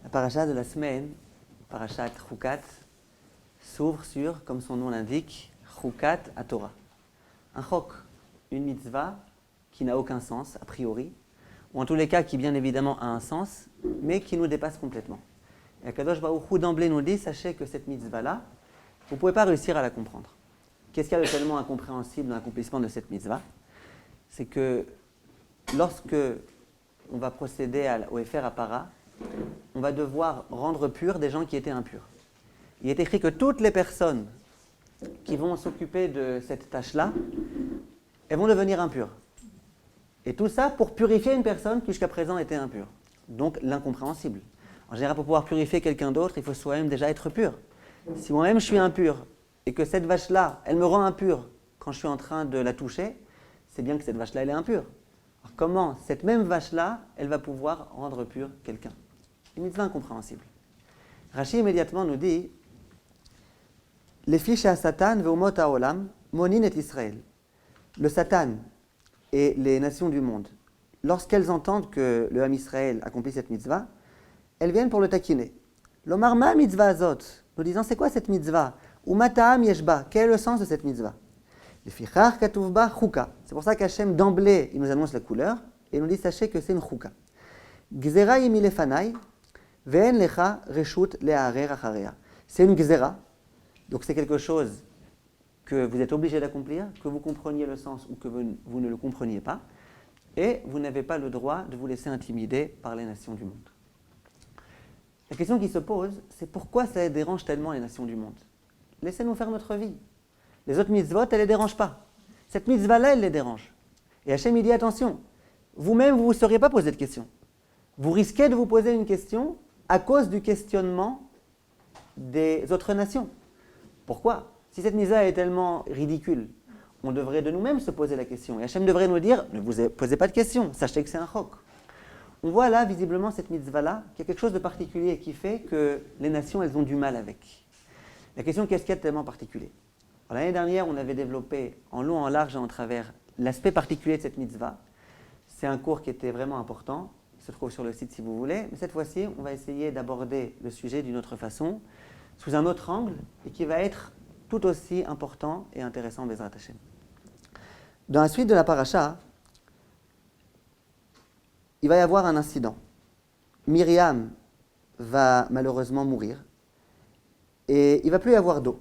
La paracha de la semaine, parachat Chukat, s'ouvre sur, comme son nom l'indique, Chukat à Torah. Un chok, une mitzvah qui n'a aucun sens, a priori, ou en tous les cas qui bien évidemment a un sens, mais qui nous dépasse complètement. Et Akadosh Baruch Hu d'emblée nous dit, sachez que cette mitzvah-là, vous ne pouvez pas réussir à la comprendre. Qu'est-ce qu'il y a de tellement incompréhensible dans l'accomplissement de cette mitzvah? C'est que lorsque on va procéder au Efer Apara, on va devoir rendre purs des gens qui étaient impurs. Il est écrit que toutes les personnes qui vont s'occuper de cette tâche-là, elles vont devenir impures. Et tout ça pour purifier une personne qui jusqu'à présent était impure. Donc l'incompréhensible. En général, pour pouvoir purifier quelqu'un d'autre, il faut soi-même déjà être pur. Si moi-même je suis impur et que cette vache-là, elle me rend impur quand je suis en train de la toucher, c'est bien que cette vache-là, elle est impure. Alors comment cette même vache-là, elle va pouvoir rendre pur quelqu'un? Une mitzvah incompréhensible. Rashi immédiatement nous dit les fiches à Satan ve'umot ha'olam monin et Israël. Le Satan et les nations du monde, lorsqu'elles entendent que le Ham Israël accomplit cette mitzvah, elles viennent pour le taquiner. L'omar ma mitzvah azot, nous disant c'est quoi cette mitzvah? Ou mata'am yeshba, quel est le sens de cette mitzvah? Le fichar katuv ba chuka. C'est pour ça qu'Hachem d'emblée il nous annonce la couleur et il nous dit sachez que c'est une chuka. Gzera yimi lefanai ve'en lecha reshut le'arer achareya. C'est une gzera, donc c'est quelque chose que vous êtes obligé d'accomplir, que vous compreniez le sens ou que vous ne le compreniez pas, et vous n'avez pas le droit de vous laisser intimider par les nations du monde. La question qui se pose, c'est pourquoi ça dérange tellement les nations du monde? Laissez-nous faire notre vie. Les autres mitzvot, elles ne les dérangent pas. Cette mitzvah-là, elle les dérange. Et Hachem, il dit attention, vous-même, vous ne vous seriez pas posé de question. Vous risquez de vous poser une question à cause du questionnement des autres nations. Pourquoi? Si cette mitzvah est tellement ridicule, on devrait de nous-mêmes se poser la question. Et Hachem devrait nous dire, ne vous posez pas de questions, sachez que c'est un chok. On voit là, visiblement, cette mitzvah-là, qu'il y a quelque chose de particulier qui fait que les nations, elles ont du mal avec. La question, qu'est-ce qu'il y a de tellement particulier? Alors, l'année dernière, on avait développé en long, en large et en travers l'aspect particulier de cette mitzvah. C'est un cours qui était vraiment important. Il se trouve sur le site si vous voulez. Mais cette fois-ci, on va essayer d'aborder le sujet d'une autre façon, sous un autre angle, et qui va être tout aussi important et intéressant, Bezrat Hashem. Dans la suite de la paracha, il va y avoir un incident. Myriam va malheureusement mourir et il ne va plus y avoir d'eau.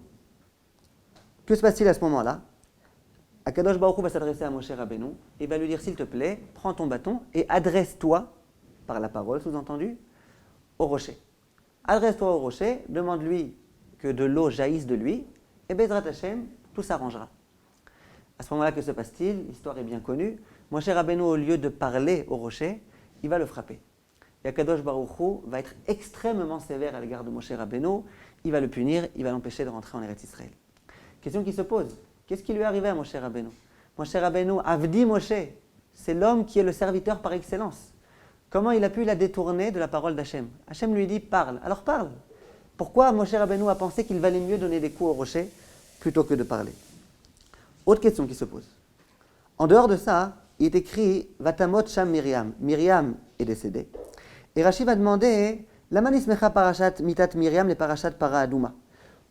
Que se passe-t-il à ce moment-là? Akadosh Baruch Hu va s'adresser à Moshe Rabbeinu et va lui dire s'il te plaît, prends ton bâton et adresse-toi, par la parole sous-entendu, au rocher. Adresse-toi au rocher, demande-lui que de l'eau jaillisse de lui et Bezrat Hashem, tout s'arrangera. À ce moment-là, que se passe-t-il? L'histoire est bien connue. Moshe Rabbeinu, au lieu de parler au rocher, il va le frapper. Et Akadosh Baruch Hu va être extrêmement sévère à l'égard de Moshe Rabbeinu. Il va le punir, il va l'empêcher de rentrer en Eretz Israël. Question qui se pose, qu'est-ce qui lui est arrivé à Moshe Rabbeinu? Moshe Rabbeinu, Avdi Moshe, c'est l'homme qui est le serviteur par excellence. Comment il a pu la détourner de la parole d'Hachem? Hachem lui dit, parle. Alors parle. Pourquoi Moshe Rabbeinu a pensé qu'il valait mieux donner des coups au rocher plutôt que de parler? Autre question qui se pose. En dehors de ça, il est écrit Vatamot Sham Myriam. Myriam est décédée. Et Rashi va demander Lama nismecha parashat mitat Myriam les parashat para aduma.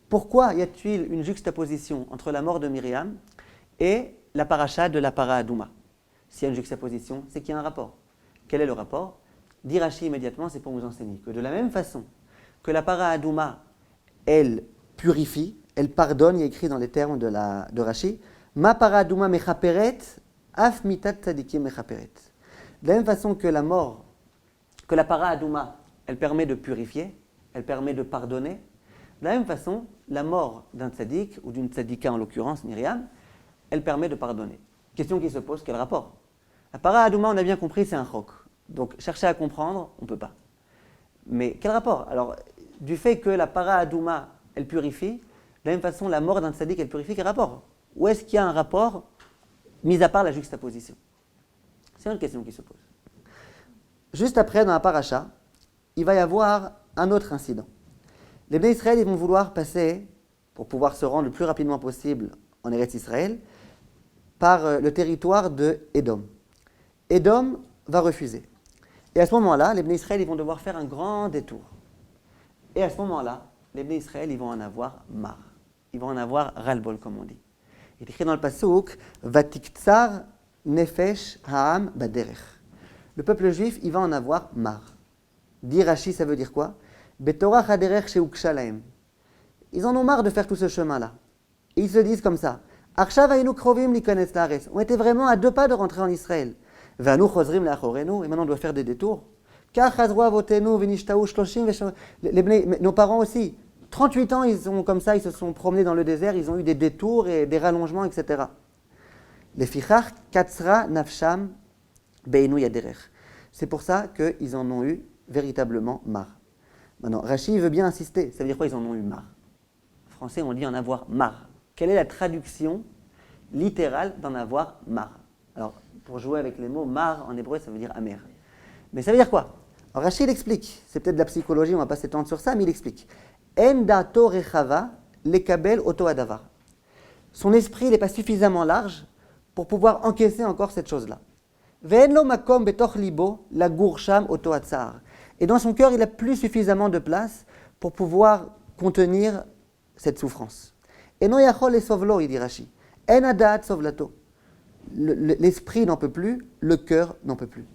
Pourquoi y a-t-il une juxtaposition entre la mort de Myriam et la paracha de la para aduma? S'il y a une juxtaposition, c'est qu'il y a un rapport. Quel est le rapport? Dit Rashi immédiatement, c'est pour nous enseigner que de la même façon que la para aduma, elle purifie, elle pardonne, il y a écrit dans les termes de Rashi, Ma para aduma mechaperet, af mitat tzadikim mechaperet. De la même façon que la mort, que la para aduma, elle permet de purifier, elle permet de pardonner, de la même façon, la mort d'un tzadik, ou d'une tzadika en l'occurrence, Myriam, elle permet de pardonner. Question qui se pose, quel rapport? La para aduma, on a bien compris, c'est un chok. Donc, chercher à comprendre, on ne peut pas. Mais quel rapport? Alors, du fait que la para aduma, elle purifie, de la même façon, la mort d'un tzadik, elle purifie, quel rapport? Où est-ce qu'il y a un rapport, mis à part la juxtaposition? C'est une question qui se pose. Juste après, dans la paracha, il va y avoir un autre incident. Les Bnei Israël, ils vont vouloir passer, pour pouvoir se rendre le plus rapidement possible en Eretz Israël, par le territoire de Édom. Édom va refuser. Et à ce moment-là, les Bnei Israël, ils vont devoir faire un grand détour. Et à ce moment-là, les Bnei Israël, ils vont en avoir marre. Ils vont en avoir ras-le-bol, comme on dit. Il est écrit dans le pasuk, Vatiktsar nefesh ha'am baderech. Le peuple juif, il va en avoir marre. Dit Rashi, ça veut dire quoi? Betorah haderech sheuksha lahem. Ils en ont marre de faire tout ce chemin-là. Et ils se disent comme ça, Arshav haynu krovim likanes laaretz. On était vraiment à 2 pas de rentrer en Israël. Ve'anu chozrim le'achorenu. Et maintenant on doit faire des détours. Kach chazru avotenu v'nishtau shloshim v'shom. Nos parents aussi. 38 ans, ils sont comme ça, ils se sont promenés dans le désert, ils ont eu des détours et des rallongements, etc. Lefichach katzra nafsham beinu yaderech. C'est pour ça qu'ils en ont eu véritablement marre. Maintenant, Rashi veut bien insister. Ça veut dire quoi, ils en ont eu marre? En français, on dit en avoir marre. Quelle est la traduction littérale d'en avoir marre? Alors, pour jouer avec les mots, marre en hébreu, ça veut dire amer. Mais ça veut dire quoi? Alors, Rashi, il explique. C'est peut-être de la psychologie, on ne va pas s'étendre sur ça, mais il explique. En dato rechava lekabel oto adavar. Son esprit n'est pas suffisamment large pour pouvoir encaisser encore cette chose-là. Ve'en lo makom betoch libo lagur sham oto atzar. Et dans son cœur, il n'a plus suffisamment de place pour pouvoir contenir cette souffrance. Eno yachol esovlo, il dit Rashi. En adat sovlato. L'esprit n'en peut plus, le cœur n'en peut plus.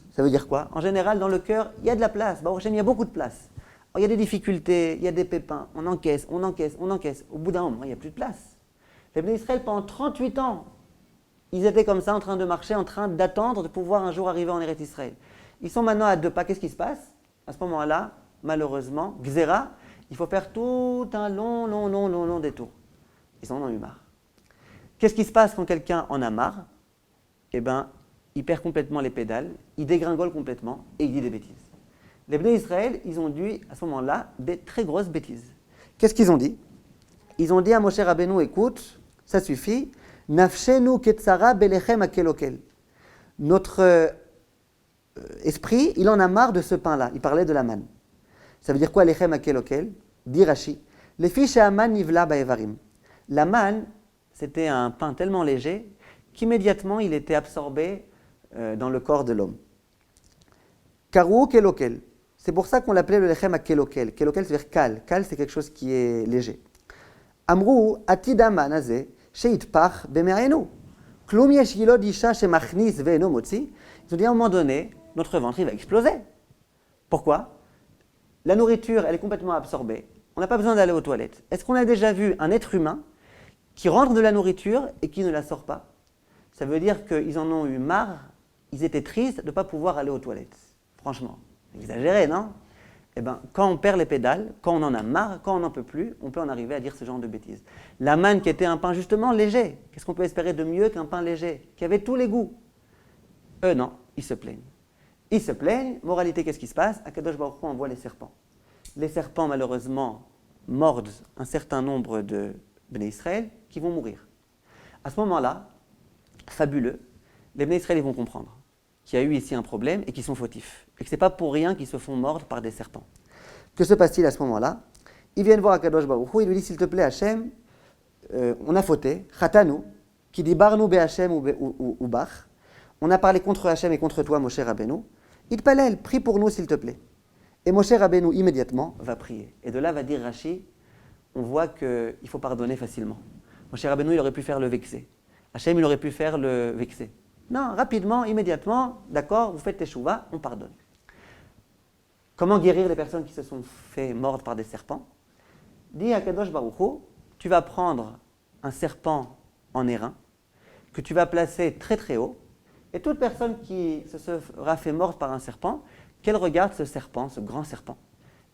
Ça veut dire quoi? En général, dans le cœur, il y a de la place. Il y a beaucoup de place. Il y a des difficultés, il y a des pépins, on encaisse. Au bout d'un moment, il n'y a plus de place. Les Bnei Israël, pendant 38 ans, ils étaient comme ça, en train de marcher, en train d'attendre de pouvoir un jour arriver en Eretz Israël. Ils sont maintenant à 2 pas. Qu'est-ce qui se passe? À ce moment-là, malheureusement, Gzera, il faut faire tout un long détour. Ils en ont eu marre. Qu'est-ce qui se passe quand quelqu'un en a marre? Eh bien, il perd complètement les pédales, il dégringole complètement et il dit des bêtises. Les Bnei Israël, ils ont dit à ce moment-là des très grosses bêtises. Qu'est-ce qu'ils ont dit? Ils ont dit à Moshe Rabbeinu, écoute, ça suffit, nafshenu ketzara belechem akelokel. Notre esprit, il en a marre de ce pain-là. Il parlait de la manne. Ça veut dire quoi, lechem akelokel? Dit Rashi, les fiches à aman nivla baevarim. La manne, c'était un pain tellement léger qu'immédiatement il était absorbé dans le corps de l'homme. Karou kelokel. C'est pour ça qu'on l'appelait le lechem à kelokel. Kelokel, c'est-à-dire kal. Kal, c'est quelque chose qui est léger. Amrou atidama nazé sheitpach bemerenu. Klum yesh yilod isha shemachnis ve'eno motzi. Ils ont dit à un moment donné, notre ventre il va exploser. Pourquoi? La nourriture, elle est complètement absorbée. On n'a pas besoin d'aller aux toilettes. Est-ce qu'on a déjà vu un être humain qui rentre de la nourriture et qui ne la sort pas? Ça veut dire qu'ils en ont eu marre, ils étaient tristes de ne pas pouvoir aller aux toilettes. Franchement, exagéré, non? Eh bien, quand on perd les pédales, quand on en a marre, quand on n'en peut plus, on peut en arriver à dire ce genre de bêtises. La manne qui était un pain justement léger, qu'est-ce qu'on peut espérer de mieux qu'un pain léger, qui avait tous les goûts? Eux, non, ils se plaignent. Ils se plaignent, moralité, qu'est-ce qui se passe? Akadosh Baruch Hu envoie les serpents. Les serpents, malheureusement, mordent un certain nombre de Bnei Israël qui vont mourir. À ce moment-là, fabuleux, les Bnei Israël vont comprendre qu'il y a eu ici un problème et qu'ils sont fautifs. Et que ce n'est pas pour rien qu'ils se font mordre par des serpents. Que se passe-t-il à ce moment-là? Ils viennent voir Akadosh Baruch Hu, ils lui disent, s'il te plaît, Hachem, on a fauté, Chatanu, qui dit Barnu be Hachem ou Bach. On a parlé contre Hachem et contre toi, Moshe Rabbeinu. Itpalel, prie pour nous, s'il te plaît. Et Moshe Rabbeinu, immédiatement, va prier. Et de là va dire Rashi, on voit qu'il faut pardonner facilement. Moshe Rabbeinu, il aurait pu faire le vexé. Hachem, il aurait pu faire le vexé. Non, rapidement, immédiatement, d'accord, vous faites teshuva, on pardonne. Comment guérir les personnes qui se sont fait mordre par des serpents? Dis à Kadosh Baruch Hu, tu vas prendre un serpent en airain, que tu vas placer très très haut, et toute personne qui se sera fait mordre par un serpent, qu'elle regarde ce serpent, ce grand serpent.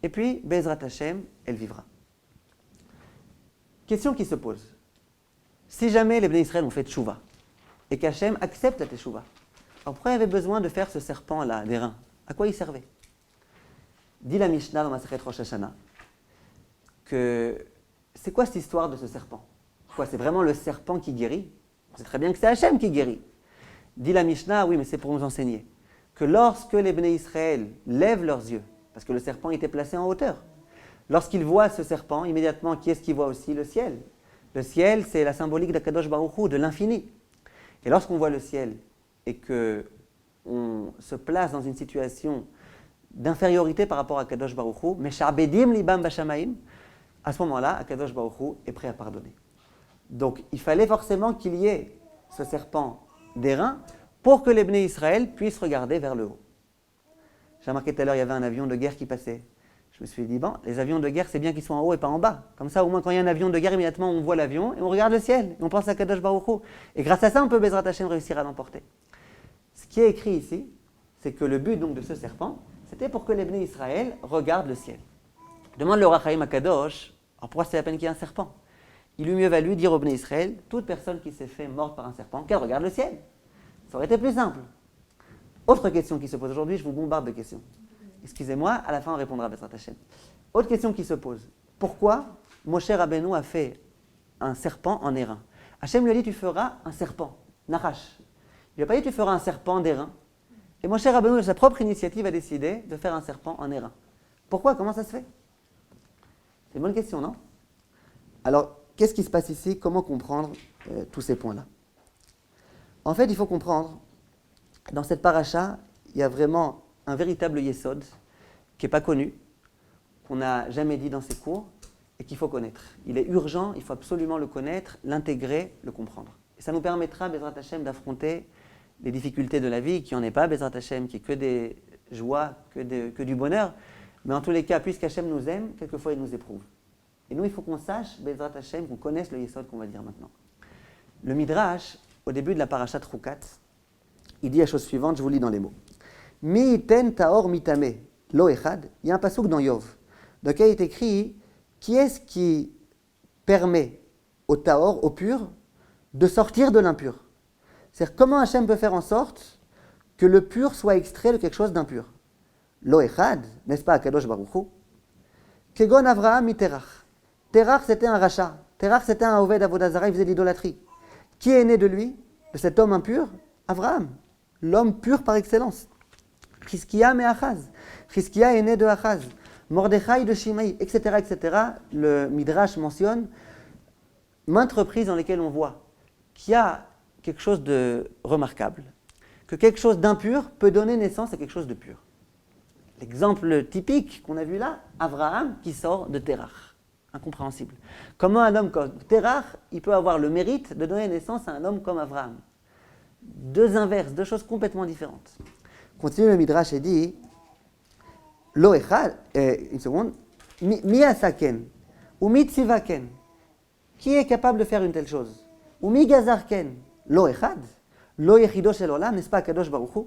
Et puis, Bezrat Hashem, elle vivra. Question qui se pose. Si jamais les Bnei Israël ont fait teshuva, et qu'Hachem accepte la teshuva, alors pourquoi il y avait besoin de faire ce serpent-là, d'airain? À quoi il servait? Dit la Mishnah dans Masechet Rosh Hashanah, que c'est quoi cette histoire de ce serpent? Quoi, c'est vraiment le serpent qui guérit? On sait très bien que c'est Hachem qui guérit. Dit la Mishnah, oui, mais c'est pour nous enseigner que lorsque les Bnei Israël lèvent leurs yeux, parce que le serpent était placé en hauteur, lorsqu'ils voient ce serpent, immédiatement, qui est-ce qu'ils voient aussi? Le ciel. Le ciel, c'est la symbolique d'Akadosh Baruch Hu, de l'infini. Et lorsqu'on voit le ciel et qu'on se place dans une situation d'infériorité par rapport à Kadosh Baruch Hu, mais Sha'abedim libam bashamaim, à ce moment-là, Kadosh Baruch Hu est prêt à pardonner. Donc, il fallait forcément qu'il y ait ce serpent d'airain pour que les Bnei Israël puissent regarder vers le haut. J'ai remarqué tout à l'heure, il y avait un avion de guerre qui passait. Je me suis dit, bon, les avions de guerre, c'est bien qu'ils soient en haut et pas en bas. Comme ça, au moins, quand il y a un avion de guerre, immédiatement, on voit l'avion et on regarde le ciel. Et on pense à Kadosh Baruch Hu. Et grâce à ça, on peut, Bezrat Hashem, réussir à l'emporter. Ce qui est écrit ici, c'est que le but donc de ce serpent, c'était pour que les Bnei Israël regardent le ciel. Demande le Ohr HaChaim à Kadosh, alors pourquoi c'est la peine qu'il y ait un serpent? Il eût mieux valu dire aux Bnei Israël, toute personne qui s'est fait morte par un serpent, qu'elle regarde le ciel. Ça aurait été plus simple. Autre question qui se pose aujourd'hui, je vous bombarde de questions. Excusez-moi, à la fin on répondra à Bezrat Hashem. Autre question qui se pose. Pourquoi Moshe Rabbeinu a fait un serpent en airain? Hachem lui a dit, tu feras un serpent, Nachash. Il lui a pas dit, tu feras un serpent d'airain. Et Moshe Rabbeinu, de sa propre initiative, a décidé de faire un serpent en airain. Pourquoi? Comment ça se fait? C'est une bonne question, non? Alors, qu'est-ce qui se passe ici? Comment comprendre tous ces points-là? En fait, il faut comprendre, dans cette paracha, il y a vraiment un véritable yesod qui n'est pas connu, qu'on n'a jamais dit dans ces cours et qu'il faut connaître. Il est urgent, il faut absolument le connaître, l'intégrer, le comprendre. Et ça nous permettra, Bezrat Hashem, d'affronter les difficultés de la vie, qui n'en est pas, Bezrat Hashem, qui est que des joies, que du bonheur. Mais en tous les cas, puisqu'Hachem nous aime, quelquefois il nous éprouve. Et nous, il faut qu'on sache, Bezrat Hashem, qu'on connaisse le yesod qu'on va dire maintenant. Le Midrash, au début de la parashat Chukat, il dit la chose suivante, je vous lis dans les mots. Mi iten taor mitame, lo echad. Il y a un passouk dans Yov, dans lequel il est écrit, qui est-ce qui permet au taor, au pur, de sortir de l'impur? C'est-à-dire, comment Hachem peut faire en sorte que le pur soit extrait de quelque chose d'impur? Lo echad, n'est-ce pas, Kadosh Baruch Hu? Kegon Avraham mi Terach. Terach, c'était un rachat. Terach, c'était un oved avodah zara, il faisait de l'idolâtrie. Qui est né de lui, de cet homme impur? Avraham, l'homme pur par excellence. Chizkia mais Achaz. Chizkia est né de Achaz. Mordechai de Shimei, etc., etc. Le Midrash mentionne maintes reprises dans lesquelles on voit qu'il y a quelque chose de remarquable, que quelque chose d'impur peut donner naissance à quelque chose de pur. L'exemple typique qu'on a vu là, Avraham qui sort de Terach. Incompréhensible. Comment un homme comme Terach, il peut avoir le mérite de donner naissance à un homme comme Avraham? Deux inverses, deux choses complètement différentes. Continue le Midrash et dit, Lo echad, une seconde, mi asaken, ou mi tzivaken. Qui est capable de faire une telle chose? Ou mi gazarken, lo echad, lo yechido shel olam, n'est-ce pas Kadosh Baruch Hu?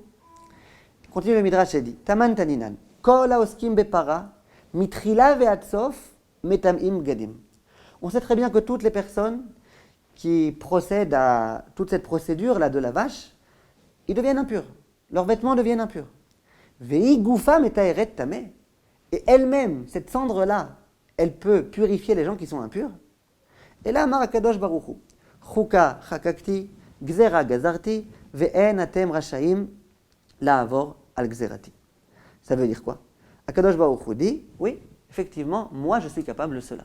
Continue le Midrash et dit, Taman taninan, kol haoskim bepara, mitrila ve'ad sof, metamim gadim. On sait très bien que toutes les personnes qui procèdent à toute cette procédure-là de la vache, ils deviennent impurs. Leurs vêtements deviennent impurs. Vei gufa metaeret tameh. Et elle-même, cette cendre-là, elle peut purifier les gens qui sont impurs. Et là, Amar Kadosh Baruch Hu, Chuka chakakti, gzera gazarti, ve'en atem rashaim, la'avor al gzerati. Ça veut dire quoi? Akadosh Baruch Hu dit, oui, effectivement, moi je suis capable de cela.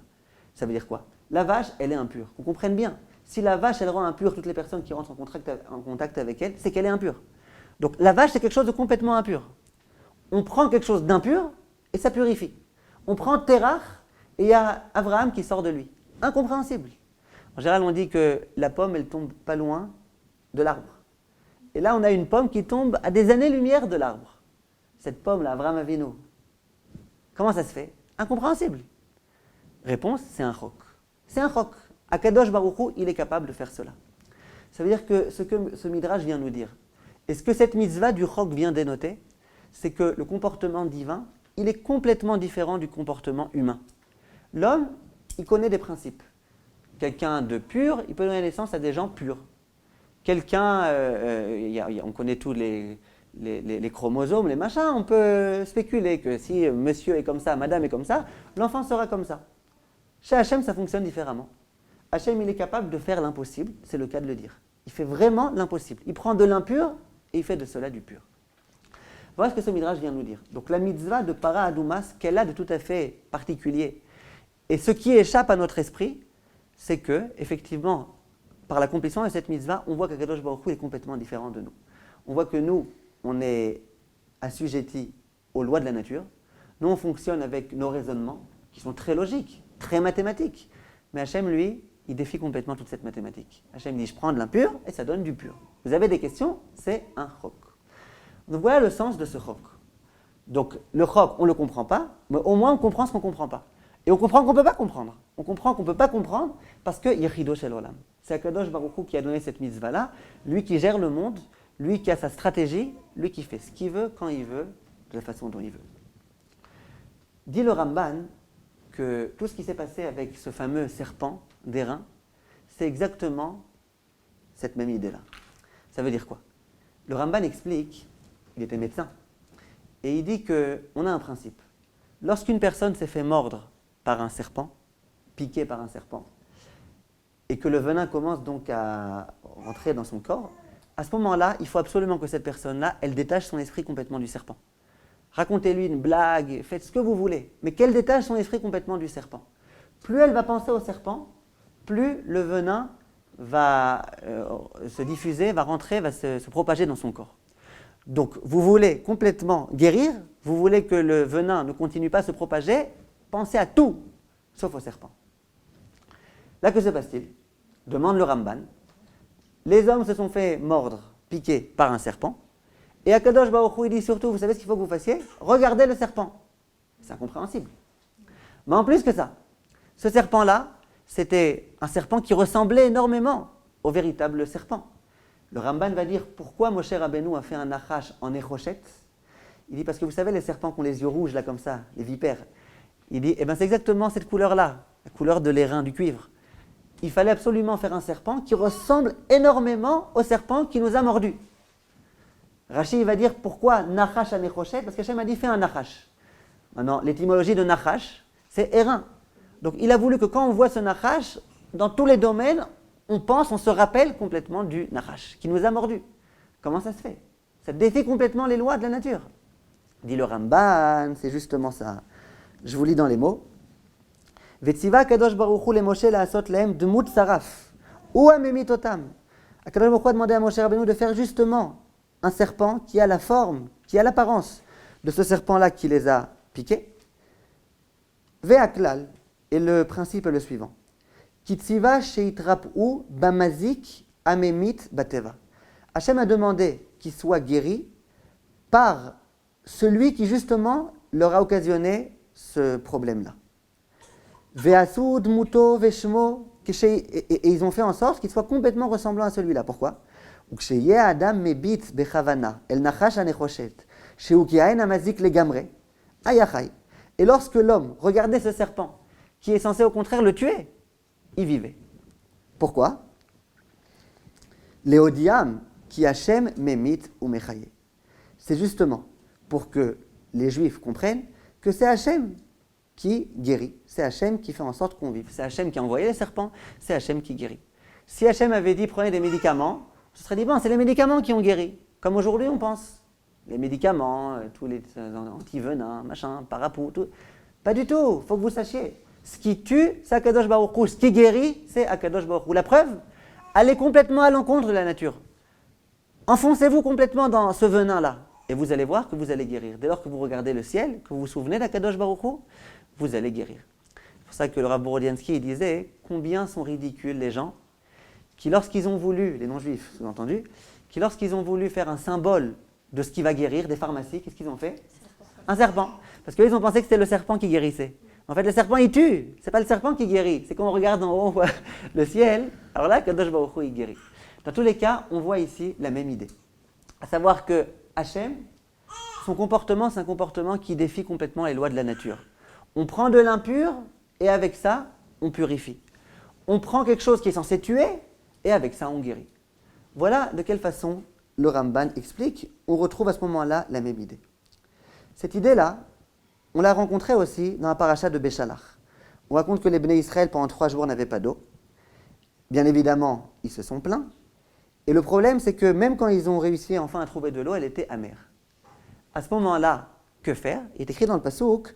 Ça veut dire quoi? La vache, elle est impure. Qu'on comprenne bien. Si la vache, elle rend impure toutes les personnes qui rentrent en contact avec elle, c'est qu'elle est impure. Donc la vache, c'est quelque chose de complètement impur. On prend quelque chose d'impur et ça purifie. On prend Terach et il y a Abraham qui sort de lui. Incompréhensible. En général, on dit que la pomme, elle tombe pas loin de l'arbre. Et là, on a une pomme qui tombe à des années-lumière de l'arbre. Cette pomme-là, Avraham Avinu. Comment ça se fait? Incompréhensible. Réponse, c'est un chok. C'est un chok. Akadosh Baruch Hu, il est capable de faire cela. Ça veut dire que ce Midrash vient nous dire, et ce que cette mitzvah du chok vient dénoter, c'est que le comportement divin, il est complètement différent du comportement humain. L'homme, il connaît des principes. Quelqu'un de pur, il peut donner naissance à des gens purs. Quelqu'un, on connaît tous les chromosomes, les machins, on peut spéculer que si monsieur est comme ça, madame est comme ça, l'enfant sera comme ça. Chez Hachem, ça fonctionne différemment. Hachem, il est capable de faire l'impossible, c'est le cas de le dire. Il fait vraiment l'impossible. Il prend de l'impur et il fait de cela du pur. Voilà ce que ce Midrash vient nous dire. Donc la mitzvah de Para Adumas, qu'elle a de tout à fait particulier, et ce qui échappe à notre esprit, c'est que, effectivement, par l'accomplissement de cette mitzvah, on voit qu'Akadosh Baruch Hu est complètement différent de nous. On voit que nous, on est assujettis aux lois de la nature. Nous, on fonctionne avec nos raisonnements qui sont très logiques, très mathématiques. Mais Hachem, lui, il défie complètement toute cette mathématique. Hachem dit, je prends de l'impur et ça donne du pur. Vous avez des questions? C'est un chok. Donc voilà le sens de ce chok. Donc le chok, on ne le comprend pas, mais au moins on comprend ce qu'on ne comprend pas. Et on comprend qu'on ne peut pas comprendre. On comprend qu'on ne peut pas comprendre parce que Yechido Shel Olam. C'est Akadosh Baruch Hu qui a donné cette mitzvah-là, lui qui gère le monde, lui qui a sa stratégie, lui qui fait ce qu'il veut, quand il veut, de la façon dont il veut. Dit le Ramban que tout ce qui s'est passé avec ce fameux serpent d'airain, c'est exactement cette même idée-là. Ça veut dire quoi? Le Ramban explique, il était médecin, et il dit qu'on a un principe. Lorsqu'une personne s'est fait mordre par un serpent, piqué par un serpent, et que le venin commence donc à rentrer dans son corps, à ce moment-là, il faut absolument que cette personne-là, elle détache son esprit complètement du serpent. Racontez-lui une blague, faites ce que vous voulez, mais qu'elle détache son esprit complètement du serpent. Plus elle va penser au serpent, plus le venin va se diffuser, va rentrer, va se propager dans son corps. Donc, vous voulez complètement guérir, vous voulez que le venin ne continue pas à se propager, pensez à tout, sauf au serpent. Là, que se passe-t-il? Demande le Ramban. Les hommes se sont fait mordre, piquer par un serpent, et Akadosh Baruch Hu, il dit surtout, vous savez ce qu'il faut que vous fassiez? Regardez le serpent. C'est incompréhensible. Mais en plus que ça, ce serpent-là, c'était un serpent qui ressemblait énormément au véritable serpent. Le Ramban va dire pourquoi Moshe Rabbeinu a fait un nachash en échochet. Il dit parce que vous savez les serpents qui ont les yeux rouges là comme ça, les vipères. Il dit c'est exactement cette couleur-là, la couleur de l'airain, du cuivre. Il fallait absolument faire un serpent qui ressemble énormément au serpent qui nous a mordus. Rashi va dire pourquoi nachash en échochet, parce qu'Hachem a dit fais un nachash. Maintenant l'étymologie de nachash c'est airain. Donc il a voulu que quand on voit ce nachash, dans tous les domaines, on se rappelle complètement du nachash, qui nous a mordus. Comment ça se fait? Ça défie complètement les lois de la nature. Dit le Ramban, c'est justement ça. Je vous lis dans les mots. Vetziva kadosh baruch hu le Moshe la'asot lahem dmut saraf, ou amemit otam. Akadosh baruch hu a demandé à Moshe Rabbeinu de faire justement un serpent qui a la forme, qui a l'apparence de ce serpent-là qui les a piqués. Ve'aklal, et le principe est le suivant. Kitziva sheitrap'u bamazik amemit bateva. Hachem a demandé qu'ils soient guéris par celui qui justement leur a occasionné ce problème-là. Ve'asu dmuto ve'shmo, et ils ont fait en sorte qu'ils soient complètement ressemblants à celui-là. Pourquoi? Uksheye adam mebit bechavana el nachash anechoshet sheukiaen amazik legamre ayachai. Et lorsque l'homme regardait ce serpent qui est censé au contraire le tuer, il vivait. Pourquoi? Léodiam qui Hachem memit ou mechaye. C'est justement pour que les Juifs comprennent que c'est Hachem qui guérit, c'est Hachem qui fait en sorte qu'on vive, c'est Hachem qui a envoyé les serpents, c'est Hachem qui guérit. Si Hachem avait dit prenez des médicaments, ce serait dit bon, c'est les médicaments qui ont guéri, comme aujourd'hui on pense. Les médicaments, tous les antivenins, machin, parapou, tout. Pas du tout, il faut que vous sachiez. Ce qui tue, c'est Akadosh Baruch Hu. Ce qui guérit, c'est Akadosh Baruch Hu. La preuve, allez complètement à l'encontre de la nature. Enfoncez-vous complètement dans ce venin-là. Et vous allez voir que vous allez guérir. Dès lors que vous regardez le ciel, que vous vous souvenez d'Akadosh Baruch Hu, vous allez guérir. C'est pour ça que le Rav Borodiansky disait combien sont ridicules les gens qui, lorsqu'ils ont voulu, les non-juifs sous-entendu, qui lorsqu'ils ont voulu faire un symbole de ce qui va guérir, des pharmacies, qu'est-ce qu'ils ont fait? Un serpent. Parce qu'ils ont pensé que c'était le serpent qui guérissait. En fait, le serpent, il tue. C'est pas le serpent qui guérit. C'est quand on regarde en haut, on voit le ciel. Alors là, Kadosh Baruch Hu, il guérit. Dans tous les cas, on voit ici la même idée. À savoir que Hachem, son comportement, c'est un comportement qui défie complètement les lois de la nature. On prend de l'impur et avec ça, on purifie. On prend quelque chose qui est censé tuer et avec ça, on guérit. Voilà de quelle façon le Ramban explique. On retrouve à ce moment-là la même idée. Cette idée-là, on l'a rencontrée aussi dans la paracha de Béchalach. On raconte que les Bnei Israël, pendant 3 jours, n'avaient pas d'eau. Bien évidemment, ils se sont plaints. Et le problème, c'est que même quand ils ont réussi enfin à trouver de l'eau, elle était amère. À ce moment-là, que faire? Il est écrit dans le Passouk,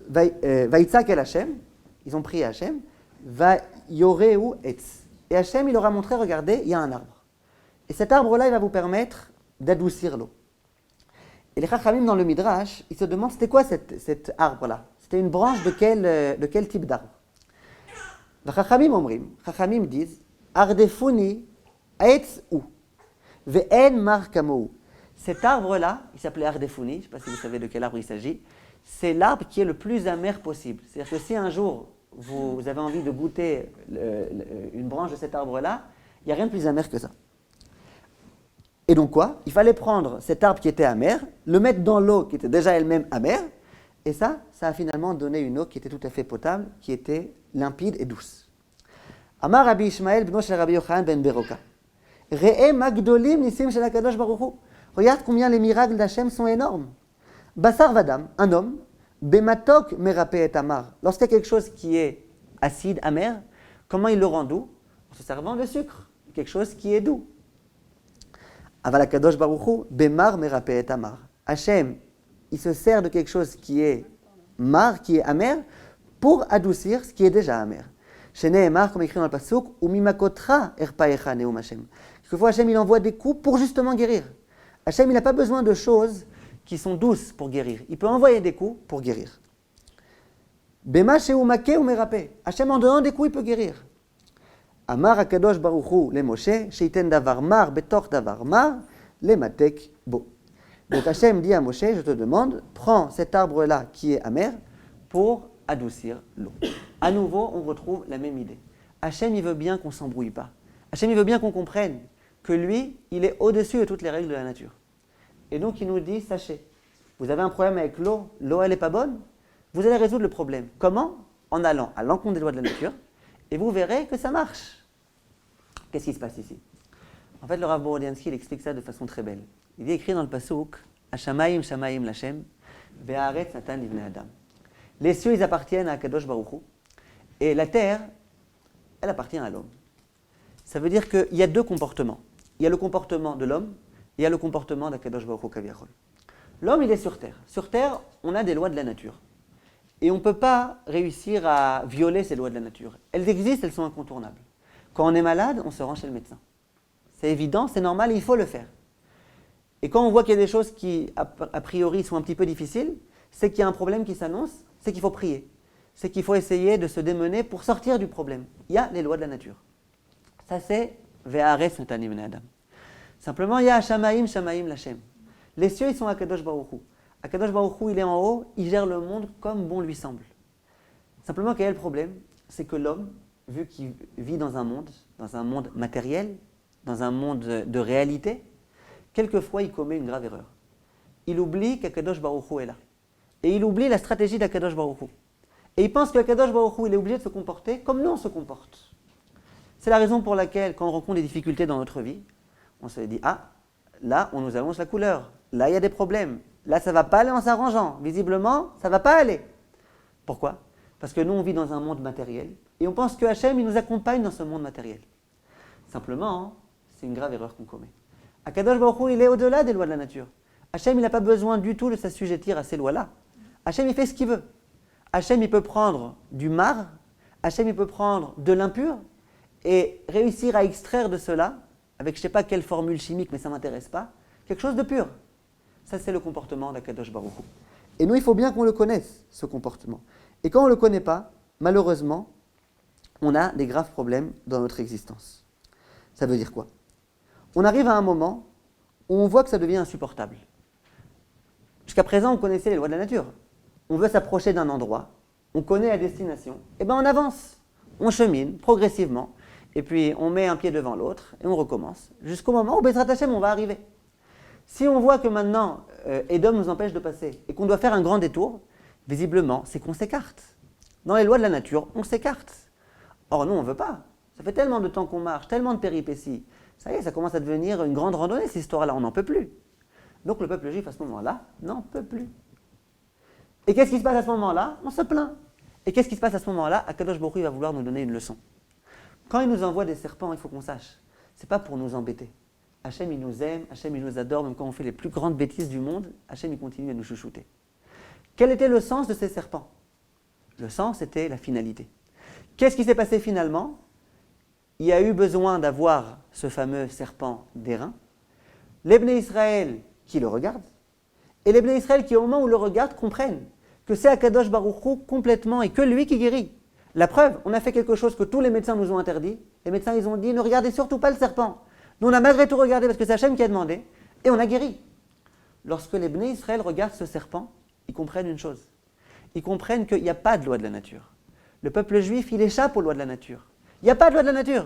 Vaïtzak el Hashem, ils ont prié à Hashem, Vayoreu etz. Et Hashem, il leur a montré, regardez, il y a un arbre. Et cet arbre-là, il va vous permettre d'adoucir l'eau. Et les Chachamim dans le Midrash, ils se demandent c'était quoi cet arbre-là? C'était une branche de quel type d'arbre? Les Chachamim disent Ardefuni aetz ou ve'en mar kamou. Cet arbre-là, il s'appelait Ardefuni, je ne sais pas si vous savez de quel arbre il s'agit, c'est l'arbre qui est le plus amer possible. C'est-à-dire que si un jour vous avez envie de goûter une branche de cet arbre-là, il n'y a rien de plus amer que ça. Et donc quoi? Il fallait prendre cet arbre qui était amer, le mettre dans l'eau qui était déjà elle-même amère, et ça a finalement donné une eau qui était tout à fait potable, qui était limpide et douce. Amar Rabbi Ishmael bno shel Rabbi Yochanan ben Beroka. Re'e magdolim nisim shel HaKadosh Baruch Hu. Regarde combien les miracles d'Hachem sont énormes. Basar vadam, un homme, bematok merape et amar. Lorsqu'il y a quelque chose qui est acide, amer, comment il le rend doux? En se servant de sucre, quelque chose qui est doux. Aval HaKadosh Baruch Hu, bemar merape et amar. Hachem, il se sert de quelque chose qui est mar, qui est amer, pour adoucir ce qui est déjà amer. Chez Nehemar, comme écrit dans le pasuk, ou mimakotra erpaecha neum Hachem. Quelquefois, Hachem, il envoie des coups pour justement guérir. Hachem, il n'a pas besoin de choses qui sont douces pour guérir. Il peut envoyer des coups pour guérir. Bema sheumake ou merape. Hachem, en donnant des coups, il peut guérir. Amar HaKadosh Baruch Hu le Moshe, sheiten davar mar betor davar mar, le matek bo. Donc Hachem dit à Moshe, je te demande, prends cet arbre-là qui est amer pour adoucir l'eau. À nouveau, on retrouve la même idée. Hachem, il veut bien qu'on ne s'embrouille pas. Hachem, il veut bien qu'on comprenne que lui, il est au-dessus de toutes les règles de la nature. Et donc, il nous dit, sachez, vous avez un problème avec l'eau, elle n'est pas bonne, vous allez résoudre le problème. Comment? En allant à l'encontre des lois de la nature, et vous verrez que ça marche. Qu'est-ce qui se passe ici? En fait, le Rav Borodiansky, il explique ça de façon très belle. Il est écrit dans le pasuk, Hashamayim shamayim lachem, ve'aretz natan livnei adam. Les cieux, ils appartiennent à Kadosh Baruch Hu, et la terre, elle appartient à l'homme. Ça veut dire qu'il y a deux comportements. Il y a le comportement de l'homme, et il y a le comportement d'Akadosh Baruch Hu Kaviachol. L'homme, il est sur terre. Sur terre, on a des lois de la nature. Et on ne peut pas réussir à violer ces lois de la nature. Elles existent, elles sont incontournables. Quand on est malade, on se rend chez le médecin. C'est évident, c'est normal, il faut le faire. Et quand on voit qu'il y a des choses qui, a priori, sont un petit peu difficiles, c'est qu'il y a un problème qui s'annonce, c'est qu'il faut prier. C'est qu'il faut essayer de se démener pour sortir du problème. Il y a les lois de la nature. Ça, c'est Ve'aretz natan livnei adam. Simplement, il y a Shamaim, Shamaim, Lachem. Les cieux, ils sont à Kadosh Baruch Hu. Kadosh Baruch Hu, il est en haut, il gère le monde comme bon lui semble. Simplement, quel est le problème? C'est que l'homme, vu qu'il vit dans un monde matériel, dans un monde de réalité, quelquefois, il commet une grave erreur. Il oublie qu'Akadosh Baruch Hu est là. Et il oublie la stratégie d'Akadosh Baruch Hu. Et il pense qu'Akadosh Baruch Hu, il est obligé de se comporter comme nous, on se comporte. C'est la raison pour laquelle, quand on rencontre des difficultés dans notre vie, on se dit, ah, là, on nous annonce la couleur. Là, il y a des problèmes. Là, ça ne va pas aller en s'arrangeant. Visiblement, ça ne va pas aller. Pourquoi? Parce que nous, on vit dans un monde matériel et on pense que Hachem, il nous accompagne dans ce monde matériel. Simplement, c'est une grave erreur qu'on commet. Akadosh Baruch Hu, il est au-delà des lois de la nature. Hachem, il n'a pas besoin du tout de s'assujettir à ces lois-là. Hachem, il fait ce qu'il veut. Hachem, il peut prendre du mar, Hachem, il peut prendre de l'impur et réussir à extraire de cela, avec je ne sais pas quelle formule chimique, mais ça ne m'intéresse pas, quelque chose de pur. Ça, c'est le comportement d'Akadosh Baruch Hu. Et nous, il faut bien qu'on le connaisse, ce comportement. Et quand on ne le connaît pas, malheureusement, on a des graves problèmes dans notre existence. Ça veut dire quoi? On arrive à un moment où on voit que ça devient insupportable. Jusqu'à présent, on connaissait les lois de la nature. On veut s'approcher d'un endroit, on connaît la destination, et bien on avance, on chemine progressivement, et puis on met un pied devant l'autre, et on recommence, jusqu'au moment où Bezrat Hashem, on va arriver. Si on voit que maintenant, Edom nous empêche de passer, et qu'on doit faire un grand détour, visiblement, c'est qu'on s'écarte. Dans les lois de la nature, on s'écarte. Or, nous, on ne veut pas. Ça fait tellement de temps qu'on marche, tellement de péripéties. Ça y est, ça commence à devenir une grande randonnée, cette histoire-là, on n'en peut plus. Donc le peuple juif, à ce moment-là, n'en peut plus. Et qu'est-ce qui se passe à ce moment-là? On se plaint. Et qu'est-ce qui se passe à ce moment-là? Akadosh Baruch Hu va vouloir nous donner une leçon. Quand il nous envoie des serpents, il faut qu'on sache, ce n'est pas pour nous embêter. Hachem, il nous aime, Hachem, il nous adore, même quand on fait les plus grandes bêtises du monde, Hachem, il continue à nous chouchouter. Quel était le sens de ces serpents? Le sens, c'était la finalité. Qu'est-ce qui s'est passé finalement? Il y a eu besoin d'avoir ce fameux serpent d'airain, les Bnei Israël qui le regardent, Et les Bnei Israël qui, au moment où le regardent, comprennent que c'est Akadosh Baruch Hu complètement et que lui qui guérit. La preuve, on a fait quelque chose que tous les médecins nous ont interdit. Les médecins, ils ont dit, ne regardez surtout pas le serpent. Nous, on a malgré tout regardé parce que c'est Hachem qui a demandé, et on a guéri. Lorsque les Bnei Israël regardent ce serpent, ils comprennent une chose. Ils comprennent qu'il n'y a pas de loi de la nature. Le peuple juif, il échappe aux lois de la nature. Il n'y a pas de loi de la nature.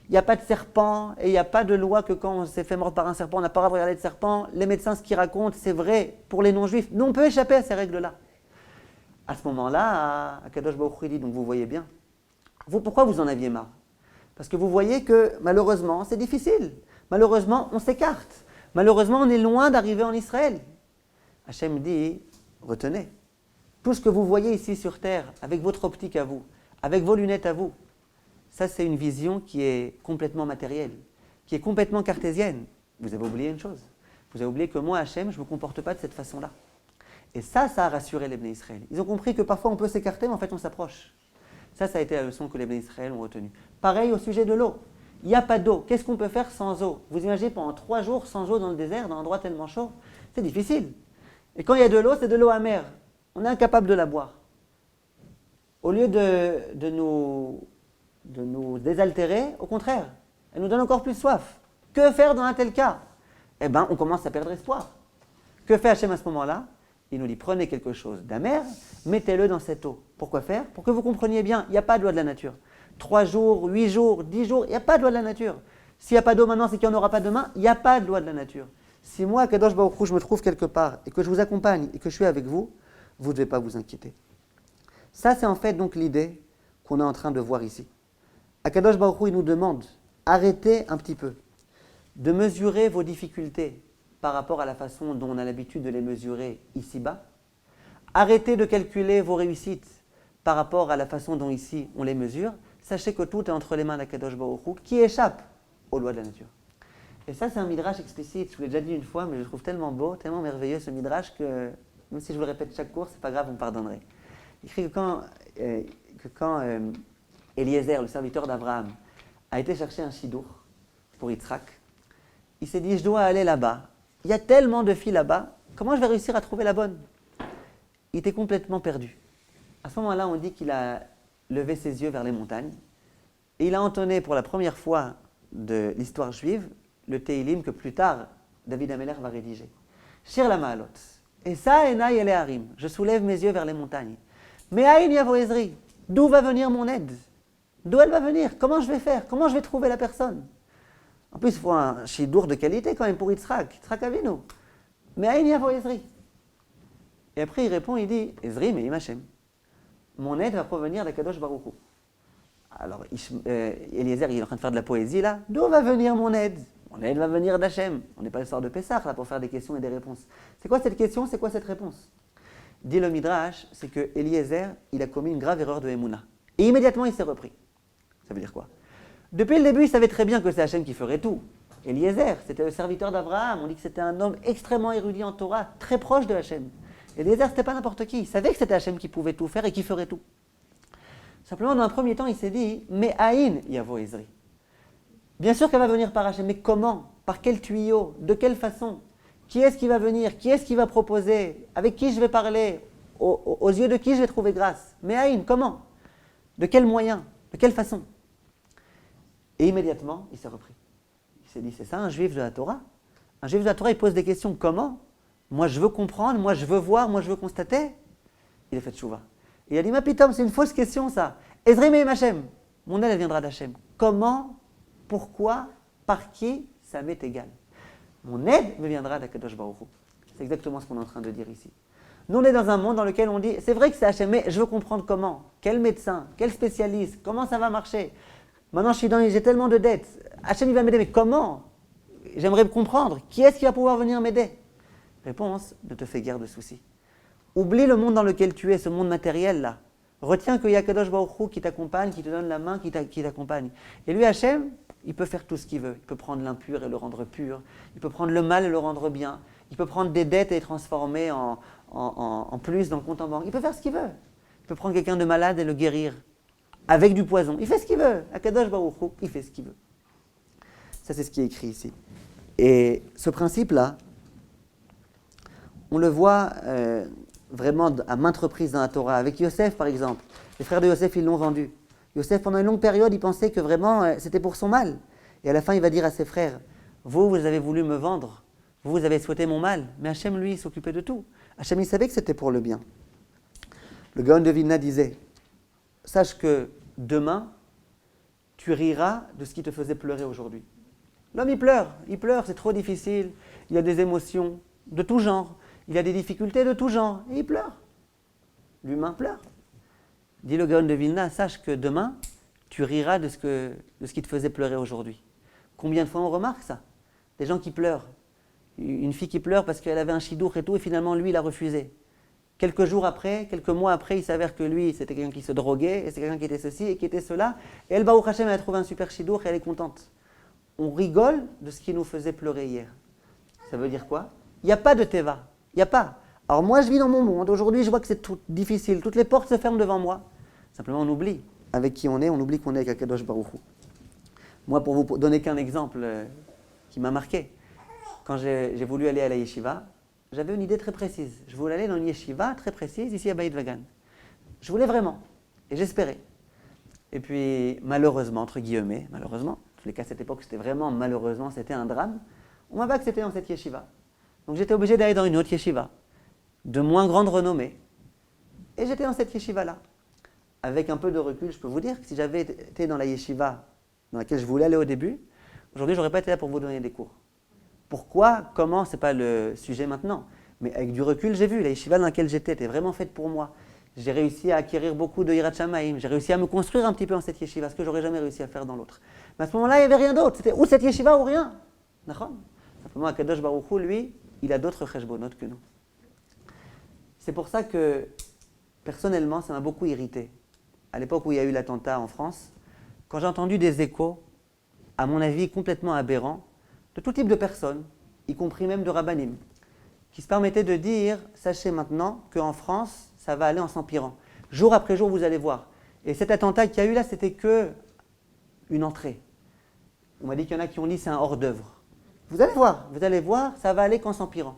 Il n'y a pas de serpent et il n'y a pas de loi que quand on s'est fait mordre par un serpent, on n'a pas le droit de regarder le serpent. Les médecins, ce qu'ils racontent, c'est vrai pour les non-juifs. Nous, on peut échapper à ces règles-là. À ce moment-là, Akadosh Baruch Hu dit, donc vous voyez bien, pourquoi vous en aviez marre? Parce que vous voyez que malheureusement, c'est difficile. Malheureusement, on s'écarte. Malheureusement, on est loin d'arriver en Israël. Hachem dit, retenez, tout ce que vous voyez ici sur terre, avec votre optique à vous, avec vos lunettes à vous, ça c'est une vision qui est complètement matérielle, qui est complètement cartésienne. Vous avez oublié une chose. Vous avez oublié que moi, Hachem, je ne me comporte pas de cette façon-là. Et ça a rassuré les Bnei Israël. Ils ont compris que parfois on peut s'écarter, mais en fait on s'approche. Ça a été la leçon que les Bnei Israël ont retenue. Pareil au sujet de l'eau. Il n'y a pas d'eau. Qu'est-ce qu'on peut faire sans eau? Vous imaginez pendant 3 jours sans eau dans le désert, dans un endroit tellement chaud? C'est difficile. Et quand il y a de l'eau, c'est de l'eau amère. On est incapable de la boire. Au lieu de nous désaltérer, au contraire, elle nous donne encore plus soif. Que faire dans un tel cas? Eh bien, on commence à perdre espoir. Que fait Hachem à ce moment-là? Il nous dit, prenez quelque chose d'amer, mettez-le dans cette eau. Pourquoi faire? Pour que vous compreniez bien, il n'y a pas de loi de la nature. 3 jours, 8 jours, 10 jours, il n'y a pas de loi de la nature. S'il n'y a pas d'eau maintenant, c'est qu'il n'y en aura pas demain, il n'y a pas de loi de la nature. Si moi, Kadosh Baruch Hu, je me trouve quelque part, et que je vous accompagne, et que je suis avec vous, vous ne devez pas vous inquiéter. Ça, c'est en fait donc l'idée qu'on est en train de voir ici. Akadosh Baruch Hu, il nous demande, arrêtez un petit peu de mesurer vos difficultés par rapport à la façon dont on a l'habitude de les mesurer ici-bas. Arrêtez de calculer vos réussites par rapport à la façon dont ici on les mesure. Sachez que tout est entre les mains d'Akadosh Baruch Hu qui échappe aux lois de la nature. Et ça, c'est un midrash explicite. Je vous l'ai déjà dit une fois, mais je le trouve tellement beau, tellement merveilleux ce midrash que, même si je vous le répète chaque cours, c'est pas grave, vous me pardonnerez. Il écrit que quand Eliezer, le serviteur d'Abraham, a été chercher un chidour pour Yitzhak, il s'est dit, je dois aller là-bas. Il y a tellement de filles là-bas, comment je vais réussir à trouver la bonne? Il était complètement perdu. À ce moment-là, on dit qu'il a levé ses yeux vers les montagnes et il a entonné pour la première fois de l'histoire juive le Teilim que plus tard David Ameller va rédiger. Shir la Ma'alot. Et ça, Enai ele Harim. Je soulève mes yeux vers les montagnes. Mais Aïn Yavo Ezri. D'où va venir mon aide? D'où elle va venir? Comment je vais faire? Comment je vais trouver la personne? En plus, il faut un chidour de qualité quand même pour Yitzhak. Yitzhak Avinu. Mais Aïn Yavo Ezri. Et après, il répond, il dit, Ezri, mais Hashem. Mon aide va provenir d'Akadosh Baruch Hu. Alors, Eliezer, il est en train de faire de la poésie là. D'où va venir mon aide? Mon aide va venir d'Hachem. On n'est pas le soir de Pessah là pour faire des questions et des réponses. C'est quoi cette question? C'est quoi cette réponse? Dit le Midrash, c'est que Eliezer, il a commis une grave erreur de Emouna. Et immédiatement, il s'est repris. Ça veut dire quoi? Depuis le début, il savait très bien que c'est Hachem qui ferait tout. Eliezer, c'était le serviteur d'Abraham. On dit que c'était un homme extrêmement érudit en Torah, très proche de Hachem. Eliezer, c'était pas n'importe qui. Il savait que c'était Hachem qui pouvait tout faire et qui ferait tout. Simplement, dans un premier temps, il s'est dit, mais Aïn Yavo Ezri. Bien sûr qu'elle va venir par Hachem, mais comment? Par quel tuyau? De quelle façon? Qui est-ce qui va venir? Qui est-ce qui va proposer? Avec qui je vais parler? Aux yeux de qui je vais trouver grâce? Mais Aïn, comment? De quel moyen? De quelle façon? Et immédiatement, il s'est repris. Il s'est dit, c'est ça un juif de la Torah? Un juif de la Torah, il pose des questions, comment? Moi, je veux comprendre, moi, je veux voir, moi, je veux constater. Il a fait tchouva. Il a dit, ma pitom, c'est une fausse question, ça. Ezri me'im Hashem. Mon aide, elle viendra d'Hachem. Comment? Pourquoi? Par qui? Ça m'est égal. Mon aide me viendra d'Akadosh Baruch Hu. C'est exactement ce qu'on est en train de dire ici. Nous, on est dans un monde dans lequel on dit, c'est vrai que c'est Hachem, mais je veux comprendre comment. Quel médecin? Quel spécialiste? Comment ça va marcher? Maintenant, j'ai tellement de dettes. Hachem, il va m'aider, mais comment? J'aimerais comprendre. Qui est-ce qui va pouvoir venir m'aider? Réponse, ne te fais guère de soucis. Oublie le monde dans lequel tu es, ce monde matériel-là. Retiens qu'il y a Kadosh Baruch Hu qui t'accompagne, qui te donne la main, qui t'accompagne. Et lui, Hachem, il peut faire tout ce qu'il veut. Il peut prendre l'impur et le rendre pur. Il peut prendre le mal et le rendre bien. Il peut prendre des dettes et les transformer en plus dans le compte en banque. Il peut faire ce qu'il veut. Il peut prendre quelqu'un de malade et le guérir avec du poison. Il fait ce qu'il veut. Kadosh Baruch Hu, il fait ce qu'il veut. Ça, c'est ce qui est écrit ici. Et ce principe-là, On le voit vraiment à maintes reprises dans la Torah. Avec Yosef, par exemple. Les frères de Yosef, ils l'ont vendu. Yosef, pendant une longue période, il pensait que vraiment c'était pour son mal. Et à la fin, il va dire à ses frères, vous avez voulu me vendre, vous avez souhaité mon mal, mais Hachem, lui, il s'occupait de tout. Hachem, il savait que c'était pour le bien. Le Gaon de Vilna disait, sache que demain, tu riras de ce qui te faisait pleurer aujourd'hui. L'homme, il pleure, c'est trop difficile, il y a des émotions de tout genre, il y a des difficultés de tout genre, et il pleure. L'humain pleure. Dit le Gaon de Vilna, sache que demain, tu riras de ce qui te faisait pleurer aujourd'hui. Combien de fois on remarque ça? Des gens qui pleurent. Une fille qui pleure parce qu'elle avait un chidour et tout, et finalement, lui, il a refusé. Quelques jours après, quelques mois après, il s'avère que lui, c'était quelqu'un qui se droguait, et c'est quelqu'un qui était ceci et qui était cela. Et elle, Baruch Hashem, elle a trouvé un super chidour et elle est contente. On rigole de ce qui nous faisait pleurer hier. Ça veut dire quoi? Il n'y a pas de teva. Il n'y a pas. Alors moi, je vis dans mon monde. Aujourd'hui, je vois que c'est tout difficile. Toutes les portes se ferment devant moi. Simplement, on oublie avec qui on est. On oublie qu'on est avec Akadosh Baruch Hu. Moi, pour vous donner qu'un exemple qui m'a marqué, quand j'ai voulu aller à la yeshiva, j'avais une idée très précise. Je voulais aller dans une yeshiva très précise, ici à Beit Vagan. Je voulais vraiment. Et j'espérais. Et puis, malheureusement, entre guillemets, malheureusement, en tous les cas, à cette époque, c'était vraiment malheureusement, c'était un drame, on m'avait accepté dans cette yeshiva. Donc j'étais obligé d'aller dans une autre yeshiva, de moins grande renommée. Et j'étais dans cette yeshiva-là. Avec un peu de recul, je peux vous dire que si j'avais été dans la yeshiva dans laquelle je voulais aller au début, aujourd'hui, je n'aurais pas été là pour vous donner des cours. Pourquoi, comment, ce n'est pas le sujet maintenant. Mais avec du recul, j'ai vu, la yeshiva dans laquelle j'étais était vraiment faite pour moi. J'ai réussi à acquérir beaucoup de Yirat Shamayim, j'ai réussi à me construire un petit peu dans cette yeshiva, ce que j'aurais jamais réussi à faire dans l'autre. Mais à ce moment-là, il n'y avait rien d'autre. C'était ou cette yeshiva ou rien. D'accord ? Simplement, Akadosh Baruch Hu, lui, il a d'autres cheshbonot que nous. C'est pour ça que, personnellement, ça m'a beaucoup irrité. À l'époque où il y a eu l'attentat en France, quand j'ai entendu des échos, à mon avis complètement aberrants, de tout type de personnes, y compris même de rabbanim, qui se permettaient de dire, sachez maintenant qu'en France, ça va aller en s'empirant. Jour après jour, vous allez voir. Et cet attentat qu'il y a eu là, c'était que une entrée. On m'a dit qu'il y en a qui ont dit c'est un hors-d'œuvre. Vous allez voir, ça va aller qu'en s'empirant.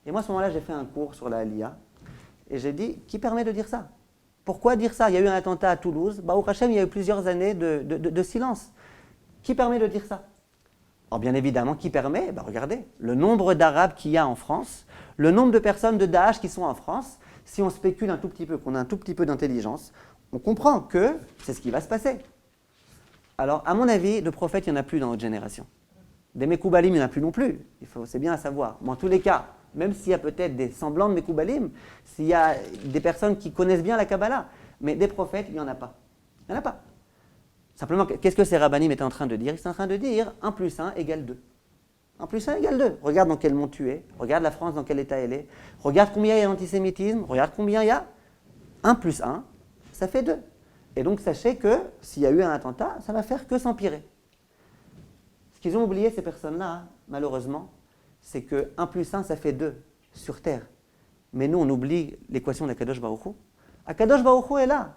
Et moi, à ce moment-là, j'ai fait un cours sur la Aliyah, et j'ai dit, qui permet de dire ça? Pourquoi dire ça? Il y a eu un attentat à Toulouse, Baruch Hashem, il y a eu plusieurs années de silence. Qui permet de dire ça? Alors bien évidemment, qui permet? Regardez, le nombre d'Arabes qu'il y a en France, le nombre de personnes de Daesh qui sont en France, si on spécule un tout petit peu, qu'on a un tout petit peu d'intelligence, on comprend que c'est ce qui va se passer. Alors, à mon avis, de prophètes, il n'y en a plus dans notre génération. Des Mekoubalim, il n'y en a plus non plus. C'est bien à savoir. Mais en tous les cas, même s'il y a peut-être des semblants de Mekoubalim, s'il y a des personnes qui connaissent bien la Kabbalah, mais des prophètes, il n'y en a pas. Il n'y en a pas. Simplement, qu'est-ce que ces rabbanim étaient en train de dire? Ils étaient en train de dire 1 plus 1 égale 2. 1 plus 1 égale 2. Regarde dans quel monde tu es. Regarde la France dans quel état elle est. Regarde combien il y a d'antisémitisme. Regarde combien il y a. 1 plus 1, ça fait 2. Et donc, sachez que s'il y a eu un attentat, ça va faire que s'empirer. Ce qu'ils ont oublié, ces personnes-là, malheureusement, c'est que 1 plus 1, ça fait 2 sur Terre. Mais nous, on oublie l'équation d'Akadosh Baruch Hu. Akadosh Baruch Hu est là.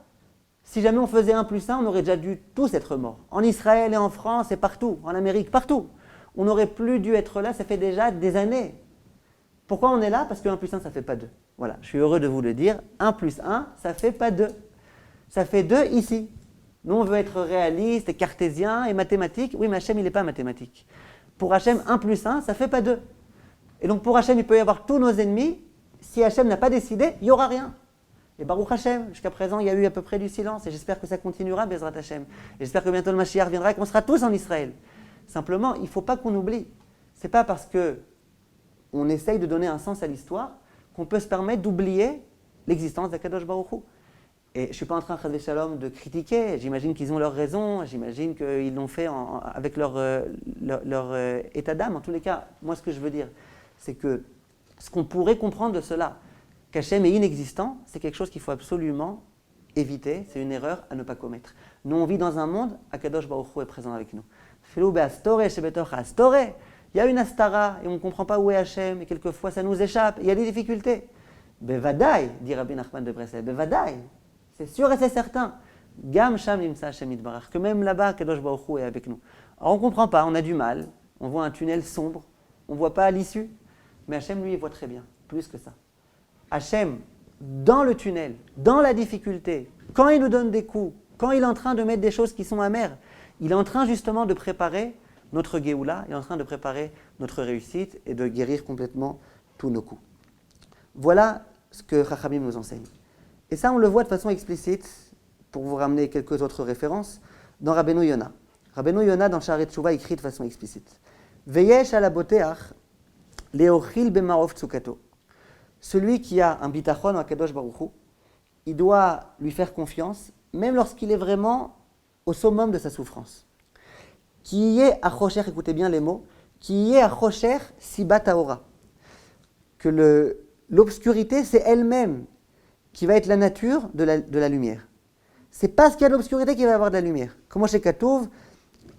Si jamais on faisait 1 plus 1, on aurait déjà dû tous être morts. En Israël et en France et partout, en Amérique, partout. On n'aurait plus dû être là, ça fait déjà des années. Pourquoi on est là? Parce que 1 plus 1, ça ne fait pas 2. Voilà, je suis heureux de vous le dire. 1 plus 1, ça ne fait pas 2. Ça fait 2 ici. Nous, on veut être réaliste, cartésien et mathématique. Oui, mais Hachem, il n'est pas mathématique. Pour Hachem, 1 plus 1, ça ne fait pas 2. Et donc pour Hachem, il peut y avoir tous nos ennemis. Si Hachem n'a pas décidé, il n'y aura rien. Et Baruch Hashem, jusqu'à présent, il y a eu à peu près du silence, et j'espère que ça continuera, Bezrat Hashem. Et j'espère que bientôt le Mashiach viendra et qu'on sera tous en Israël. Simplement, il ne faut pas qu'on oublie. Ce n'est pas parce qu'on essaye de donner un sens à l'histoire qu'on peut se permettre d'oublier l'existence d'Akadosh Baruch Hu. Et je ne suis pas en train, Chas Shalom, de critiquer, j'imagine qu'ils ont leurs raisons, j'imagine qu'ils l'ont fait avec leur état d'âme. En tous les cas, moi ce que je veux dire, c'est que ce qu'on pourrait comprendre de cela, qu'Hachem est inexistant, c'est quelque chose qu'il faut absolument éviter, c'est une erreur à ne pas commettre. Nous, on vit dans un monde, Akadosh Baruch Hu est présent avec nous. Il y a une astara et on ne comprend pas où est Hachem, et quelquefois ça nous échappe, il y a des difficultés. Bevadaï, dit Rabbi Nachman de Breslev, Bevadaï, c'est sûr et c'est certain. Gam Sham Nimsa Hachem Yitbarach, que même là-bas, Akadosh Baruch Hu est avec nous. Alors on ne comprend pas, on a du mal, on voit un tunnel sombre, on ne voit pas à l'issue, mais Hachem, lui, il voit très bien. plus que ça. Hachem, dans le tunnel, dans la difficulté, quand il nous donne des coups, quand il est en train de mettre des choses qui sont amères, il est en train justement de préparer notre Géoula, il est en train de préparer notre réussite et de guérir complètement tous nos coups. Voilà ce que Chachamim nous enseigne. Et ça, on le voit de façon explicite, pour vous ramener quelques autres références, dans Rabbeinu Yona. Rabbeinu Yona, dans Sha'arei Teshuvah, écrit de façon explicite. Veyesh ala boteach leochil b'ma'ov tzukato. Celui qui a un bitachon à Kadosh Baruch Hu, il doit lui faire confiance, même lorsqu'il est vraiment au summum de sa souffrance. Qui est à Chocher, écoutez bien les mots, qui est à Chocher sibat haora. Que l'obscurité, c'est elle-même qui va être la nature de la lumière. C'est parce qu'il y a de l'obscurité qu'il va y avoir de la lumière. Comment chez Katouv,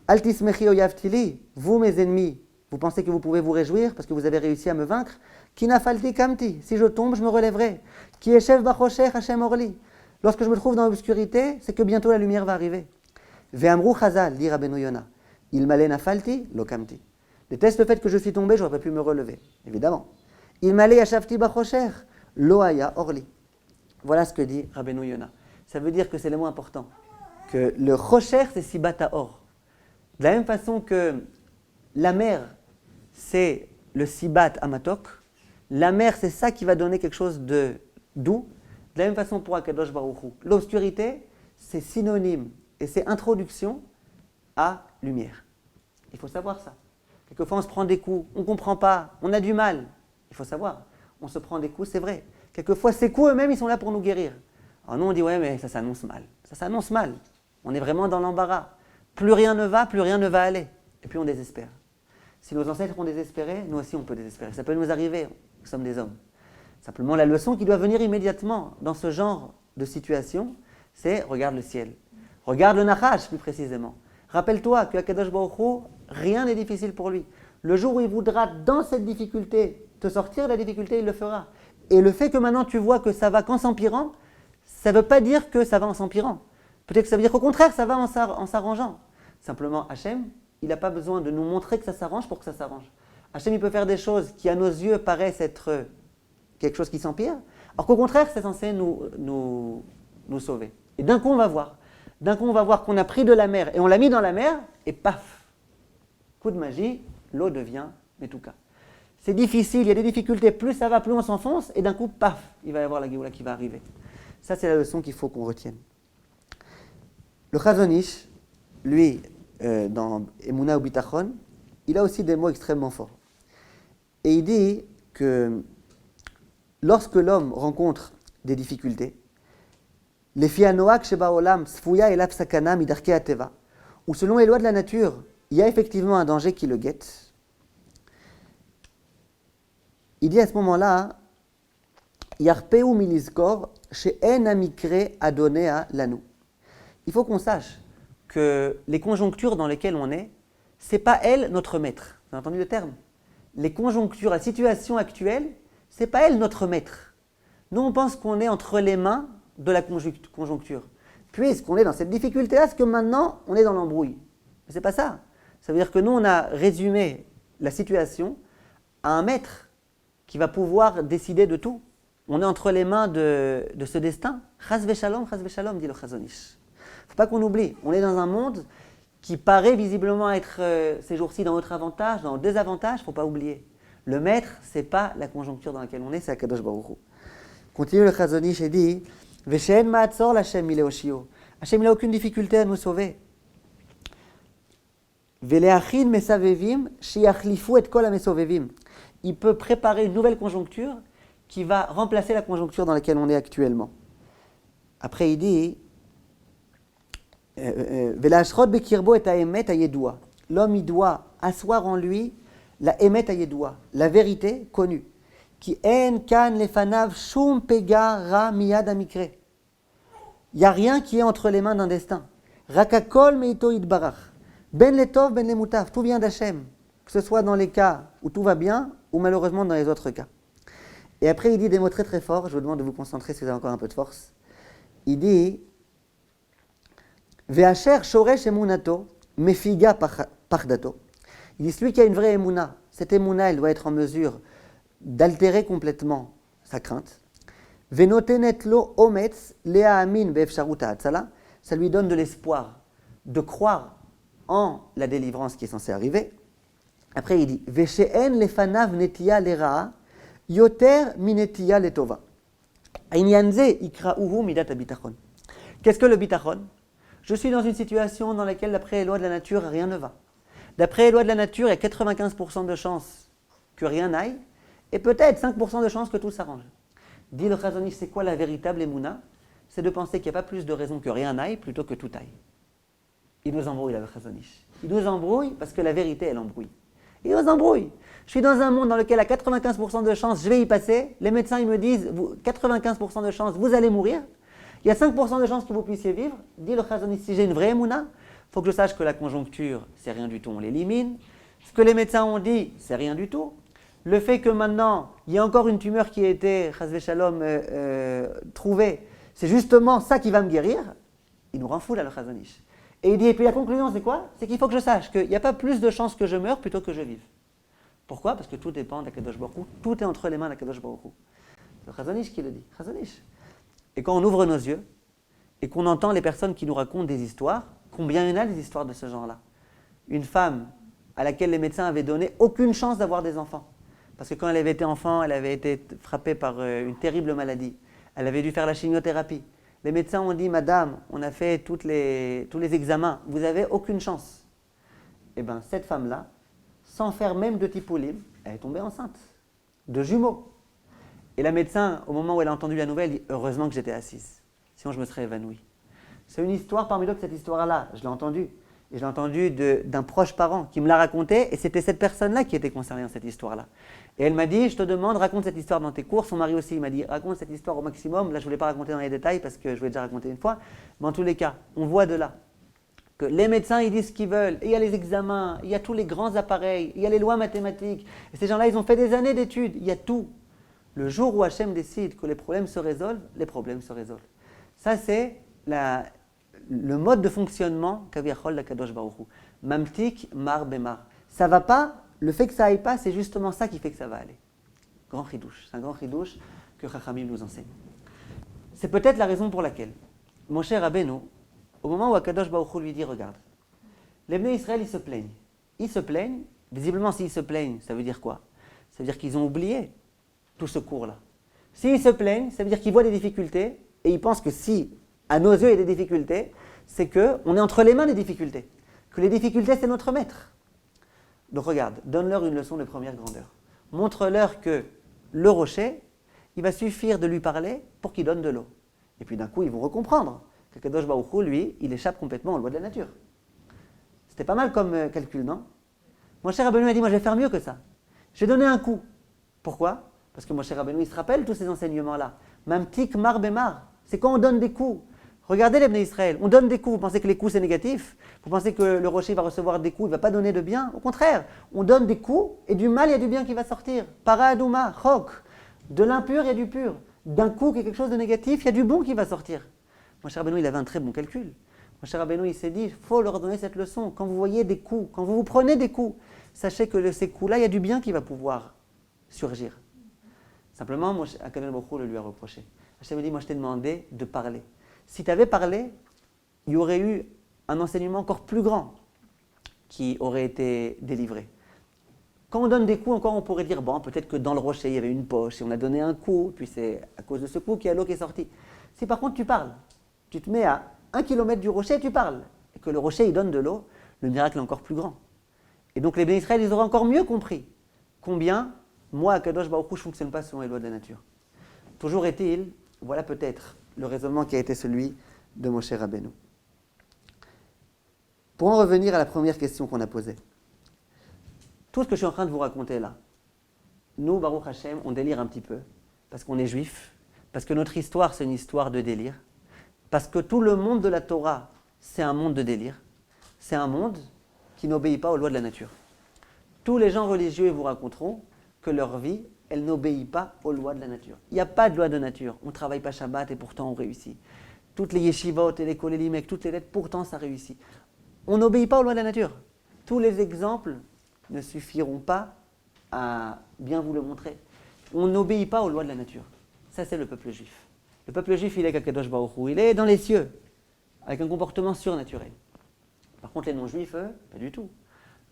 Al tismechi oyav-tili, vous mes ennemis, vous pensez que vous pouvez vous réjouir parce que vous avez réussi à me vaincre? Kinafalti kamti, si je tombe, je me relèverai. Ki eshev bachoshech Hashem orli. Lorsque je me trouve dans l'obscurité, c'est que bientôt la lumière va arriver. Ve'amru chazal, dit Rabbeinu Yona, il malé nafalti, lo kamti. Déteste le fait que je suis tombé, je n'aurais pas pu me relever. Évidemment. Il malé yashavti bachoshech, lo haya orli. Voilà ce que dit Rabbeinu Yona. Ça veut dire que c'est le mot important. Que le chocher, c'est sibat haor. De la même façon que la mer, c'est le sibat amatok, la mer, c'est ça qui va donner quelque chose de doux. De la même façon pour Akadosh Baruch Hu. L'obscurité, c'est synonyme et c'est introduction à lumière. Il faut savoir ça. Quelquefois, on se prend des coups, on ne comprend pas, on a du mal. Il faut savoir, on se prend des coups, c'est vrai. Quelquefois, ces coups eux-mêmes, ils sont là pour nous guérir. Alors nous, on dit, ouais, mais ça s'annonce mal. Ça s'annonce mal. On est vraiment dans l'embarras. Plus rien ne va, plus rien ne va aller. Et puis on désespère. Si nos ancêtres ont désespéré, nous aussi on peut désespérer. Ça peut nous arriver, nous sommes des hommes. Simplement, la leçon qui doit venir immédiatement dans ce genre de situation, c'est regarde le ciel. Regarde le Nachash, plus précisément. Rappelle-toi que Akadosh Baruch Hu, rien n'est difficile pour lui. Le jour où il voudra, dans cette difficulté, te sortir de la difficulté, il le fera. Et le fait que maintenant tu vois que ça va qu'en s'empirant, ça ne veut pas dire que ça va en s'empirant. Peut-être que ça veut dire qu'au contraire, ça va en s'arrangeant. Simplement, Hachem, il n'a pas besoin de nous montrer que ça s'arrange pour que ça s'arrange. Hachem, il peut faire des choses qui, à nos yeux, paraissent être quelque chose qui s'empire, alors qu'au contraire, c'est censé nous sauver. Et d'un coup, on va voir. D'un coup, on va voir qu'on a pris de la mer et on l'a mis dans la mer, et paf, coup de magie, l'eau devient Metouka. C'est difficile, il y a des difficultés, plus ça va, plus on s'enfonce, et d'un coup, paf, il va y avoir la Géoula qui va arriver. Ça, c'est la leçon qu'il faut qu'on retienne. Le Chazon Ish, lui, dans Emouna ou Bitachon, il a aussi des mots extrêmement forts. Et il dit que lorsque l'homme rencontre des difficultés, les fianoak sheba olam sfuya elaf sakana midarke ateva, ou selon les lois de la nature, il y a effectivement un danger qui le guette. Il dit à ce moment-là, yarpeu milizkor she'en amikre adonea lanu. Il faut qu'on sache que les conjonctures dans lesquelles on est, c'est pas elle notre maître. Vous avez entendu le terme? Les conjonctures, la situation actuelle, c'est pas elle notre maître. Nous, on pense qu'on est entre les mains de la conjoncture. Puisqu'on est dans cette difficulté-là, c'est que maintenant, on est dans l'embrouille. Mais c'est pas ça. Ça veut dire que nous, on a résumé la situation à un maître qui va pouvoir décider de tout. On est entre les mains de ce destin. Chas v'shalom, dit le Chazon Ish. Il ne faut pas qu'on oublie, on est dans un monde qui paraît visiblement être ces jours-ci dans notre avantage, dans notre désavantage, il ne faut pas oublier. Le maître, ce n'est pas la conjoncture dans laquelle on est, c'est Akadosh Baruch Hu. Continue le Chazon Ish et dit Veshen ma'atzor l'Hashem mileoshio. Hachem n'a aucune difficulté à nous sauver. Veleachin mesavevim shiachlifu et kol hamesovevim. Il peut préparer une nouvelle conjoncture qui va remplacer la conjoncture dans laquelle on est actuellement. Après, il dit l'homme, il doit asseoir en lui la emet ayedua, la vérité connue. Qui en kan lefanav shum pega ra miyad amikre. Il n'y a rien qui est entre les mains d'un destin. Rakakol meito idbarach. Ben letov, ben lemutav. Tout vient d'Hachem. Que ce soit dans les cas où tout va bien, ou malheureusement dans les autres cas. Et après, il dit des mots très très forts. Je vous demande de vous concentrer si vous avez encore un peu de force. Il dit Ve'asher shoresh emunato, mefiga pardato. Il dit celui qui a une vraie émouna, cette émouna, elle doit être en mesure d'altérer complètement sa crainte. Venotenet lo ometz le'amin be'efsharut ha'atzala, ça lui donne de l'espoir, de croire en la délivrance qui est censée arriver. Après, il dit Veshe'en lefanav netia lera'a yoter minetia letova. Ainyanze ikra'uhu midat habitachon. Qu'est-ce que le bitachon? Je suis dans une situation dans laquelle, d'après les lois de la nature, rien ne va. D'après les lois de la nature, il y a 95% de chances que rien n'aille, et peut-être 5% de chances que tout s'arrange. Dit le Chazon Ish, c'est quoi la véritable émouna? C'est de penser qu'il n'y a pas plus de raisons que rien n'aille plutôt que tout aille. Il nous embrouille, le Chazon Ish. Il nous embrouille parce que la vérité, elle embrouille. Il nous embrouille. Je suis dans un monde dans lequel à 95% de chances, je vais y passer. Les médecins, ils me disent, 95% de chances, vous allez mourir. Il y a 5% de chances que vous puissiez vivre. Dit le Chazon Ish, si j'ai une vraie émouna, il faut que je sache que la conjoncture, c'est rien du tout, on l'élimine. Ce que les médecins ont dit, c'est rien du tout. Le fait que maintenant, il y a encore une tumeur qui a été, chas shalom, trouvée, c'est justement ça qui va me guérir. Il nous rend fou là, le Chazon Ish. Et il dit, et puis la conclusion, c'est quoi? C'est qu'il faut que je sache qu'il n'y a pas plus de chances que je meure plutôt que je vive. Pourquoi? Parce que tout dépend d'Akadosh Baruch Hu. Tout est entre les mains d'Akadosh Baruch Hu. C'est le Chazon Ish qui le dit. Chazon Ish. Et quand on ouvre nos yeux, et qu'on entend les personnes qui nous racontent des histoires, combien il y en a des histoires de ce genre-là? Une femme à laquelle les médecins avaient donné aucune chance d'avoir des enfants. Parce que quand elle avait été enfant, elle avait été frappée par une terrible maladie. Elle avait dû faire la chimiothérapie. Les médecins ont dit, madame, on a fait tous les examens, vous n'avez aucune chance. Eh bien, cette femme-là, sans faire même de tipoulim, elle est tombée enceinte, de jumeaux. Et la médecin, au moment où elle a entendu la nouvelle, dit, heureusement que j'étais assise, sinon je me serais évanouie. C'est une histoire parmi d'autres, cette histoire-là, je l'ai entendue. Et je l'ai entendue d'un proche parent qui me l'a raconté, et c'était cette personne-là qui était concernée dans cette histoire-là. Et elle m'a dit, je te demande, raconte cette histoire dans tes cours. Son mari aussi, il m'a dit, raconte cette histoire au maximum. Là, je ne voulais pas raconter dans les détails parce que je l'ai déjà raconté une fois. Mais en tous les cas, on voit de là que les médecins, ils disent ce qu'ils veulent. Et il y a les examens, il y a tous les grands appareils, il y a les lois mathématiques. Et ces gens-là, ils ont fait des années d'études, il y a tout. Le jour où Hachem décide que les problèmes se résolvent, les problèmes se résolvent. Ça, c'est le mode de fonctionnement qu'Aviachol la Kadosh Baruch Hu. Mamtik mar bemar. Ça va pas, le fait que ça aille pas, c'est justement ça qui fait que ça va aller. Grand chidouche. C'est un grand chidouche que Chachamim nous enseigne. C'est peut-être la raison pour laquelle mon cher Rabbeinu, au moment où Akadosh Baruch Hu lui dit, regarde, les Bnei Israël, ils se plaignent. Ils se plaignent, visiblement s'ils se plaignent, ça veut dire quoi? Ça veut dire qu'ils ont oublié tout ce cours-là. S'ils se plaignent, ça veut dire qu'ils voient des difficultés, et ils pensent que si, à nos yeux, il y a des difficultés, c'est qu'on est entre les mains des difficultés. Que les difficultés, c'est notre maître. Donc regarde, donne-leur une leçon de première grandeur. Montre-leur que le rocher, il va suffire de lui parler pour qu'il donne de l'eau. Et puis d'un coup, ils vont recomprendre que Kadosh Baruch Hu, lui, il échappe complètement aux lois de la nature. C'était pas mal comme calcul, non? Mon cher Rabbeinu a dit, moi je vais faire mieux que ça. Je vais donner un coup. Pourquoi? Parce que mon cher Rabbeinu, il se rappelle tous ces enseignements-là. Mamtik mar bemar. C'est quand on donne des coups. Regardez les Bnei Israël, on donne des coups, vous pensez que les coups c'est négatif? Vous pensez que le rocher va recevoir des coups, il ne va pas donner de bien? Au contraire, on donne des coups et du mal, il y a du bien qui va sortir. Paradouma, chok, de l'impur, il y a du pur. D'un coup, qui est quelque chose de négatif, il y a du bon qui va sortir. Mon cher Rabbeinu, il avait un très bon calcul. Mon cher Rabbeinu, il s'est dit, il faut leur donner cette leçon. Quand vous voyez des coups, quand vous prenez des coups, sachez que de ces coups-là, il y a du bien qui va pouvoir surgir. Simplement, Akadosh Baruch Hu le lui a reproché. Hachem me dit, moi je t'ai demandé de parler. Si tu avais parlé, il y aurait eu un enseignement encore plus grand qui aurait été délivré. Quand on donne des coups, encore on pourrait dire, bon, peut-être que dans le rocher, il y avait une poche et on a donné un coup, puis c'est à cause de ce coup qu'il y a l'eau qui est sortie. Si par contre tu parles, tu te mets à 1 kilomètre du rocher et tu parles, et que le rocher il donne de l'eau, le miracle est encore plus grand. Et donc les Bnei Israël, ils auraient encore mieux compris combien, moi, à Kadosh Baruch Hu, je ne fonctionne pas selon les lois de la nature. Toujours est-il, voilà peut-être le raisonnement qui a été celui de Moshe Rabbeinu. Pour en revenir à la première question qu'on a posée, tout ce que je suis en train de vous raconter là, nous, Baruch Hashem, on délire un petit peu, parce qu'on est juifs, parce que notre histoire, c'est une histoire de délire, parce que tout le monde de la Torah, c'est un monde de délire, c'est un monde qui n'obéit pas aux lois de la nature. Tous les gens religieux vous raconteront que leur vie, elle n'obéit pas aux lois de la nature. Il n'y a pas de loi de nature. On ne travaille pas Shabbat et pourtant on réussit. Toutes les yeshivot et les kolélim avec toutes les lettres, pourtant ça réussit. On n'obéit pas aux lois de la nature. Tous les exemples ne suffiront pas à bien vous le montrer. On n'obéit pas aux lois de la nature. Ça, c'est le peuple juif. Le peuple juif, il est qu'Akadosh Baruch Hu, il est dans les cieux, avec un comportement surnaturel. Par contre, les non-juifs, eux, pas du tout.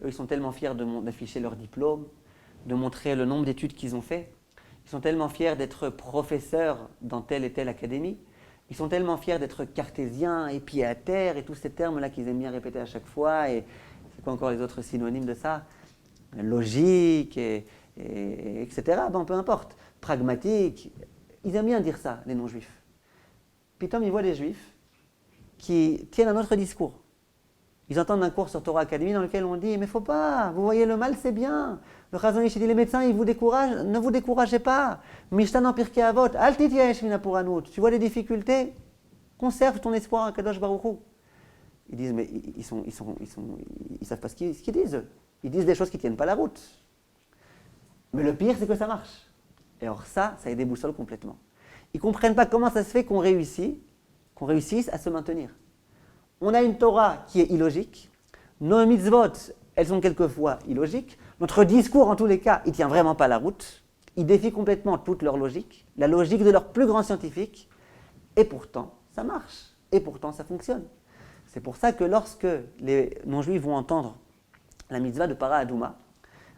Eux, ils sont tellement fiers d'afficher leur diplôme, de montrer le nombre d'études qu'ils ont fait. Ils sont tellement fiers d'être professeurs dans telle et telle académie. Ils sont tellement fiers d'être cartésiens et pieds à terre et tous ces termes-là qu'ils aiment bien répéter à chaque fois. Et c'est quoi encore les autres synonymes de ça? Logique, etc. Bon, peu importe. Pragmatique. Ils aiment bien dire ça, les non-juifs. Puis ils voient des juifs qui tiennent un autre discours. Ils entendent un cours sur Torah Academy dans lequel on dit « Mais faut pas, vous voyez le mal, c'est bien. » Le Chazon Ish dit « Les médecins, ils vous découragent, ne vous découragez pas. Mishtan en pirkei avot, al tityesh min hapuranut. Tu vois les difficultés? Conserve ton espoir à Kadosh Baruch Hu. » Ils disent « Mais ils savent pas ce qu'ils disent. Ils disent des choses qui ne tiennent pas la route. » Mais le pire, c'est que ça marche. Et alors ça les déboussole complètement. Ils ne comprennent pas comment ça se fait qu'on réussisse à se maintenir. On a une Torah qui est illogique. Nos mitzvot, elles sont quelquefois illogiques. Notre discours, en tous les cas, il ne tient vraiment pas la route. Il défie complètement toute leur logique, la logique de leurs plus grands scientifiques. Et pourtant, ça marche. Et pourtant, ça fonctionne. C'est pour ça que lorsque les non-juifs vont entendre la mitzvah de Para Adouma,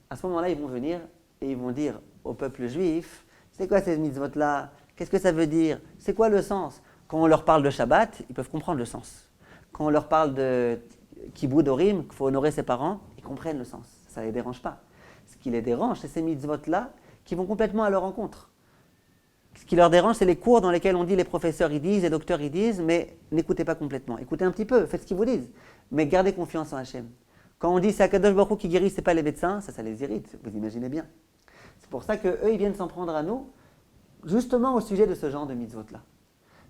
à ce moment-là, ils vont venir et ils vont dire au peuple juif, c'est quoi ces mitzvot-là? Qu'est-ce que ça veut dire? C'est quoi le sens? Quand on leur parle de Shabbat, ils peuvent comprendre le sens. Quand on leur parle de Kibboud Orim, qu'il faut honorer ses parents, ils comprennent le sens. Ça ne les dérange pas. Ce qui les dérange, c'est ces mitzvot-là qui vont complètement à leur encontre. Ce qui leur dérange, c'est les cours dans lesquels on dit, les professeurs ils disent, les docteurs ils disent, mais n'écoutez pas complètement. Écoutez un petit peu, faites ce qu'ils vous disent, mais gardez confiance en Hachem. Quand on dit c'est Akadosh Baruch Hu qui guérit, ce n'est pas les médecins, ça les irrite, vous imaginez bien. C'est pour ça qu'eux, ils viennent s'en prendre à nous, justement au sujet de ce genre de mitzvot-là.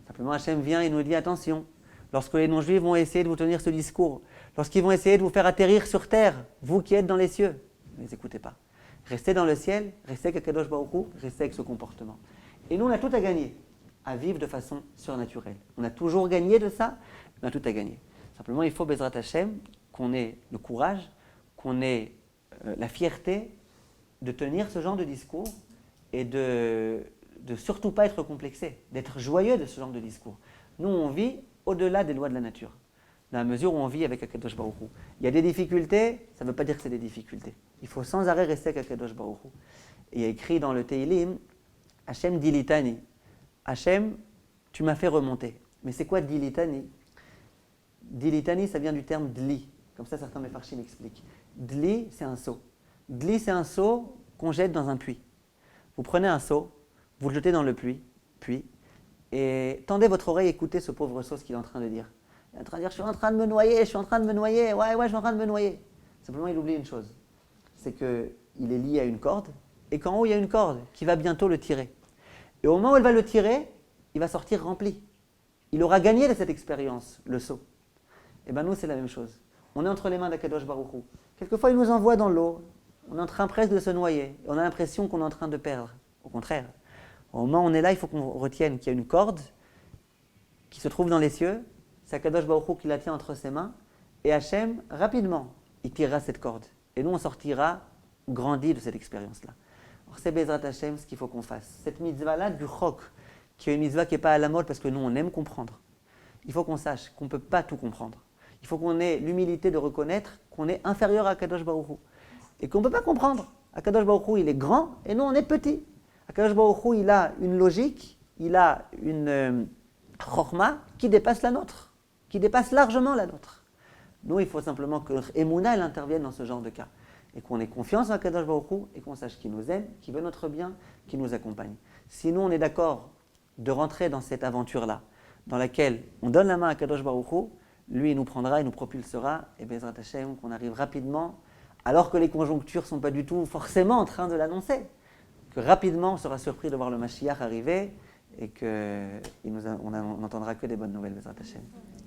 Simplement, Hachem vient et nous dit, attention, lorsque les non-juifs vont essayer de vous tenir ce discours, lorsqu'ils vont essayer de vous faire atterrir sur terre, vous qui êtes dans les cieux, ne les écoutez pas. Restez dans le ciel, restez avec Akadosh Baruch Hu, restez avec ce comportement. Et nous, on a tout à gagner, à vivre de façon surnaturelle. On a toujours gagné de ça, on a tout à gagner. Simplement, il faut, Bezrat Hachem, qu'on ait le courage, qu'on ait la fierté de tenir ce genre de discours et de surtout pas être complexé, d'être joyeux de ce genre de discours. Nous, on vit au-delà des lois de la nature, dans la mesure où on vit avec Akadosh Baruch Hu. Il y a des difficultés, ça ne veut pas dire que c'est des difficultés. Il faut sans arrêt rester avec Akadosh Baruch Hu. Et il y a écrit dans le Teilim, Hachem dilitani. Hachem, tu m'as fait remonter. Mais c'est quoi dilitani? Dilitani, ça vient du terme dli. Comme ça, certains mefarshim m'expliquent. Dli, c'est un seau. Dli, c'est un seau qu'on jette dans un puits. Vous prenez un seau, vous le jetez dans le puits, et tendez votre oreille, écoutez ce pauvre seau, ce qu'il est en train de dire. Il est en train de dire, je suis en train de me noyer, ouais, je suis en train de me noyer. Simplement, il oublie une chose, c'est qu'il est lié à une corde, et qu'en haut, il y a une corde qui va bientôt le tirer. Et au moment où elle va le tirer, il va sortir rempli. Il aura gagné de cette expérience, le seau. Et bien nous, c'est la même chose. On est entre les mains d'Akadosh Baruch Hu. Quelquefois, il nous envoie dans l'eau, on est en train presque de se noyer, et on a l'impression qu'on est en train de perdre. Au contraire, au moment où on est là, il faut qu'on retienne qu'il y a une corde qui se trouve dans les cieux, c'est Akadosh Baruch Hu qui la tient entre ses mains, et Hachem, rapidement, il tirera cette corde. Et nous, on sortira grandi de cette expérience-là. Alors c'est Bezrat Hachem ce qu'il faut qu'on fasse. Cette mitzvah-là du chok, qui est une mitzvah qui n'est pas à la mode parce que nous, on aime comprendre. Il faut qu'on sache qu'on ne peut pas tout comprendre. Il faut qu'on ait l'humilité de reconnaître qu'on est inférieur à Akadosh Baruch Hu. Et qu'on ne peut pas comprendre. Akadosh Baruch Hu, il est grand et nous, on est petits. Akadosh Baruch Hu, il a une logique, il a une chorma qui dépasse la nôtre, qui dépasse largement la nôtre. Nous, il faut simplement que notre émouna, elle intervienne dans ce genre de cas. Et qu'on ait confiance en Akadosh Baruch Hu et qu'on sache qu'il nous aime, qu'il veut notre bien, qu'il nous accompagne. Si nous, on est d'accord de rentrer dans cette aventure-là, dans laquelle on donne la main à Akadosh Baruch Hu, lui, il nous prendra, il nous propulsera, et Bezrat Hashem, qu'on arrive rapidement, alors que les conjonctures ne sont pas du tout forcément en train de l'annoncer, que rapidement on sera surpris de voir le Mashiach arriver et qu'on n'entendra que des bonnes nouvelles, Bezrat Hashem.